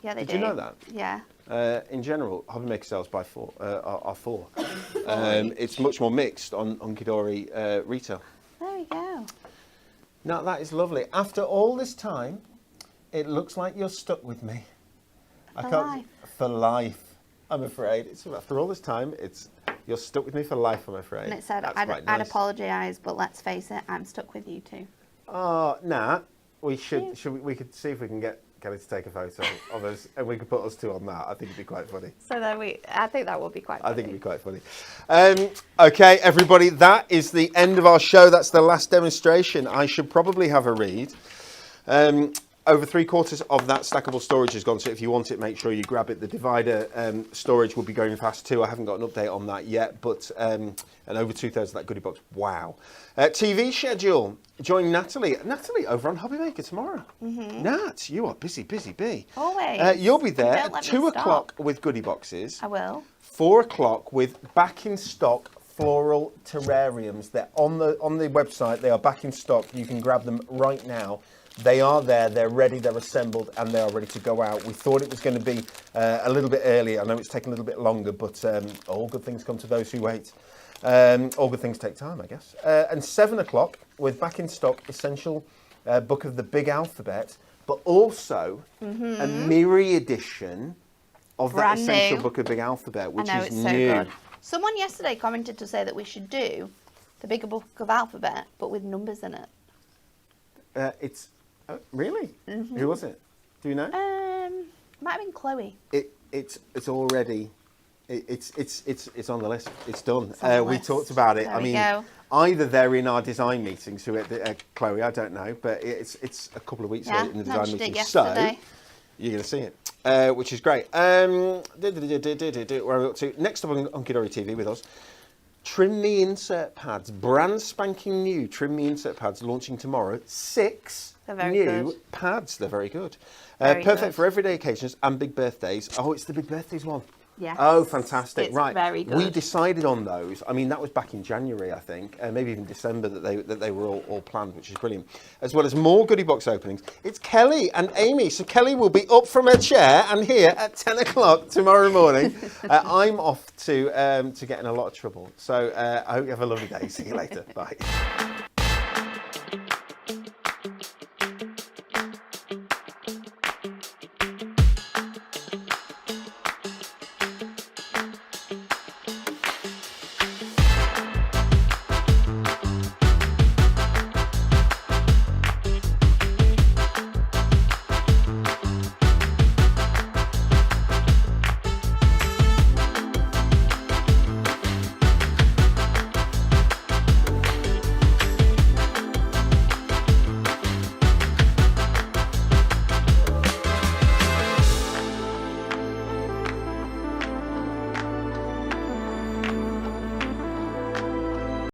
Speaker 2: Yeah, they do.
Speaker 1: Did you know that?
Speaker 2: Yeah.
Speaker 1: In general, Hobby Maker sales by 4 are 4. It's much more mixed on Hunky Dory retail.
Speaker 2: There we go.
Speaker 1: Now that is lovely. After all this time, it looks like you're stuck with me.
Speaker 2: Life.
Speaker 1: For life, I'm afraid. It's after all this time, you're stuck with me for life, I'm afraid.
Speaker 2: And it said,
Speaker 1: That's
Speaker 2: I'd
Speaker 1: quite nice.
Speaker 2: apologise, but let's face it, I'm stuck with you too.
Speaker 1: Oh, Nat, we we could see if we can get Kelly to take a photo of us, and we could put us 2 on that. I think it'd be quite funny.
Speaker 2: So then I think that would be quite funny.
Speaker 1: I think it'd be quite funny. Okay, everybody, that is the end of our show. That's the last demonstration. I should probably have a read. Over 3/4 of that stackable storage is gone, so if you want it, make sure you grab it. The divider storage will be going fast too. I haven't got an update on that yet, but and over 2/3 of that goodie box. Wow. TV schedule. Join Natalie over on Hobby Maker tomorrow. Nat, you are busy bee.
Speaker 2: Always.
Speaker 1: You'll be there
Speaker 2: Don't
Speaker 1: at
Speaker 2: let me
Speaker 1: 2
Speaker 2: stop.
Speaker 1: o'clock with goodie boxes.
Speaker 2: I will.
Speaker 1: 4 o'clock with back in stock floral terrariums. They're on the website. They are back in stock. You can grab them right now. They are there, they're ready, they're assembled, and they are ready to go out. We thought it was going to be a little bit earlier. I know it's taken a little bit longer, but all good things come to those who wait. All good things take time, I guess. And 7 o'clock, we're back in stock, Essential Book of the Big Alphabet, but also a Miri edition of
Speaker 2: Brand
Speaker 1: that Essential
Speaker 2: new.
Speaker 1: Book of Big Alphabet, which
Speaker 2: I know,
Speaker 1: is
Speaker 2: it's
Speaker 1: new.
Speaker 2: so good. Someone yesterday commented to say that we should do the bigger book of alphabet, but with numbers in it.
Speaker 1: It's really? Who was it? Do you know?
Speaker 2: Might have been Chloe.
Speaker 1: It's already. It's on the list. It's done.
Speaker 2: on the
Speaker 1: We
Speaker 2: list.
Speaker 1: talked about it.
Speaker 2: There
Speaker 1: I
Speaker 2: we
Speaker 1: mean,
Speaker 2: go.
Speaker 1: either they're in our design meetings, Chloe, I don't know, but it's a couple of weeks
Speaker 2: Yeah,
Speaker 1: ago in the design
Speaker 2: mentioned it
Speaker 1: meeting.
Speaker 2: yesterday.
Speaker 1: So you're going to see it, which is great. Where are we up to? Next up on Hunky Dory TV with us. Trim Me Insert Pads, brand spanking new Trim Me Insert Pads launching tomorrow. 6
Speaker 2: They're very
Speaker 1: new
Speaker 2: good.
Speaker 1: pads. They're very good.
Speaker 2: Very
Speaker 1: Perfect
Speaker 2: good.
Speaker 1: for everyday occasions and big birthdays. Oh, it's the big birthdays one.
Speaker 2: Yes.
Speaker 1: Oh, fantastic.
Speaker 2: It's
Speaker 1: right.
Speaker 2: very good.
Speaker 1: We decided on those. I mean, that was back in January, I think, maybe even December that they were all planned, which is brilliant. As well as more goodie box openings. It's Kelly and Amy. So Kelly will be up from her chair and here at 10 o'clock tomorrow morning. I'm off to get in a lot of trouble. So I hope you have a lovely day. See you later. Bye.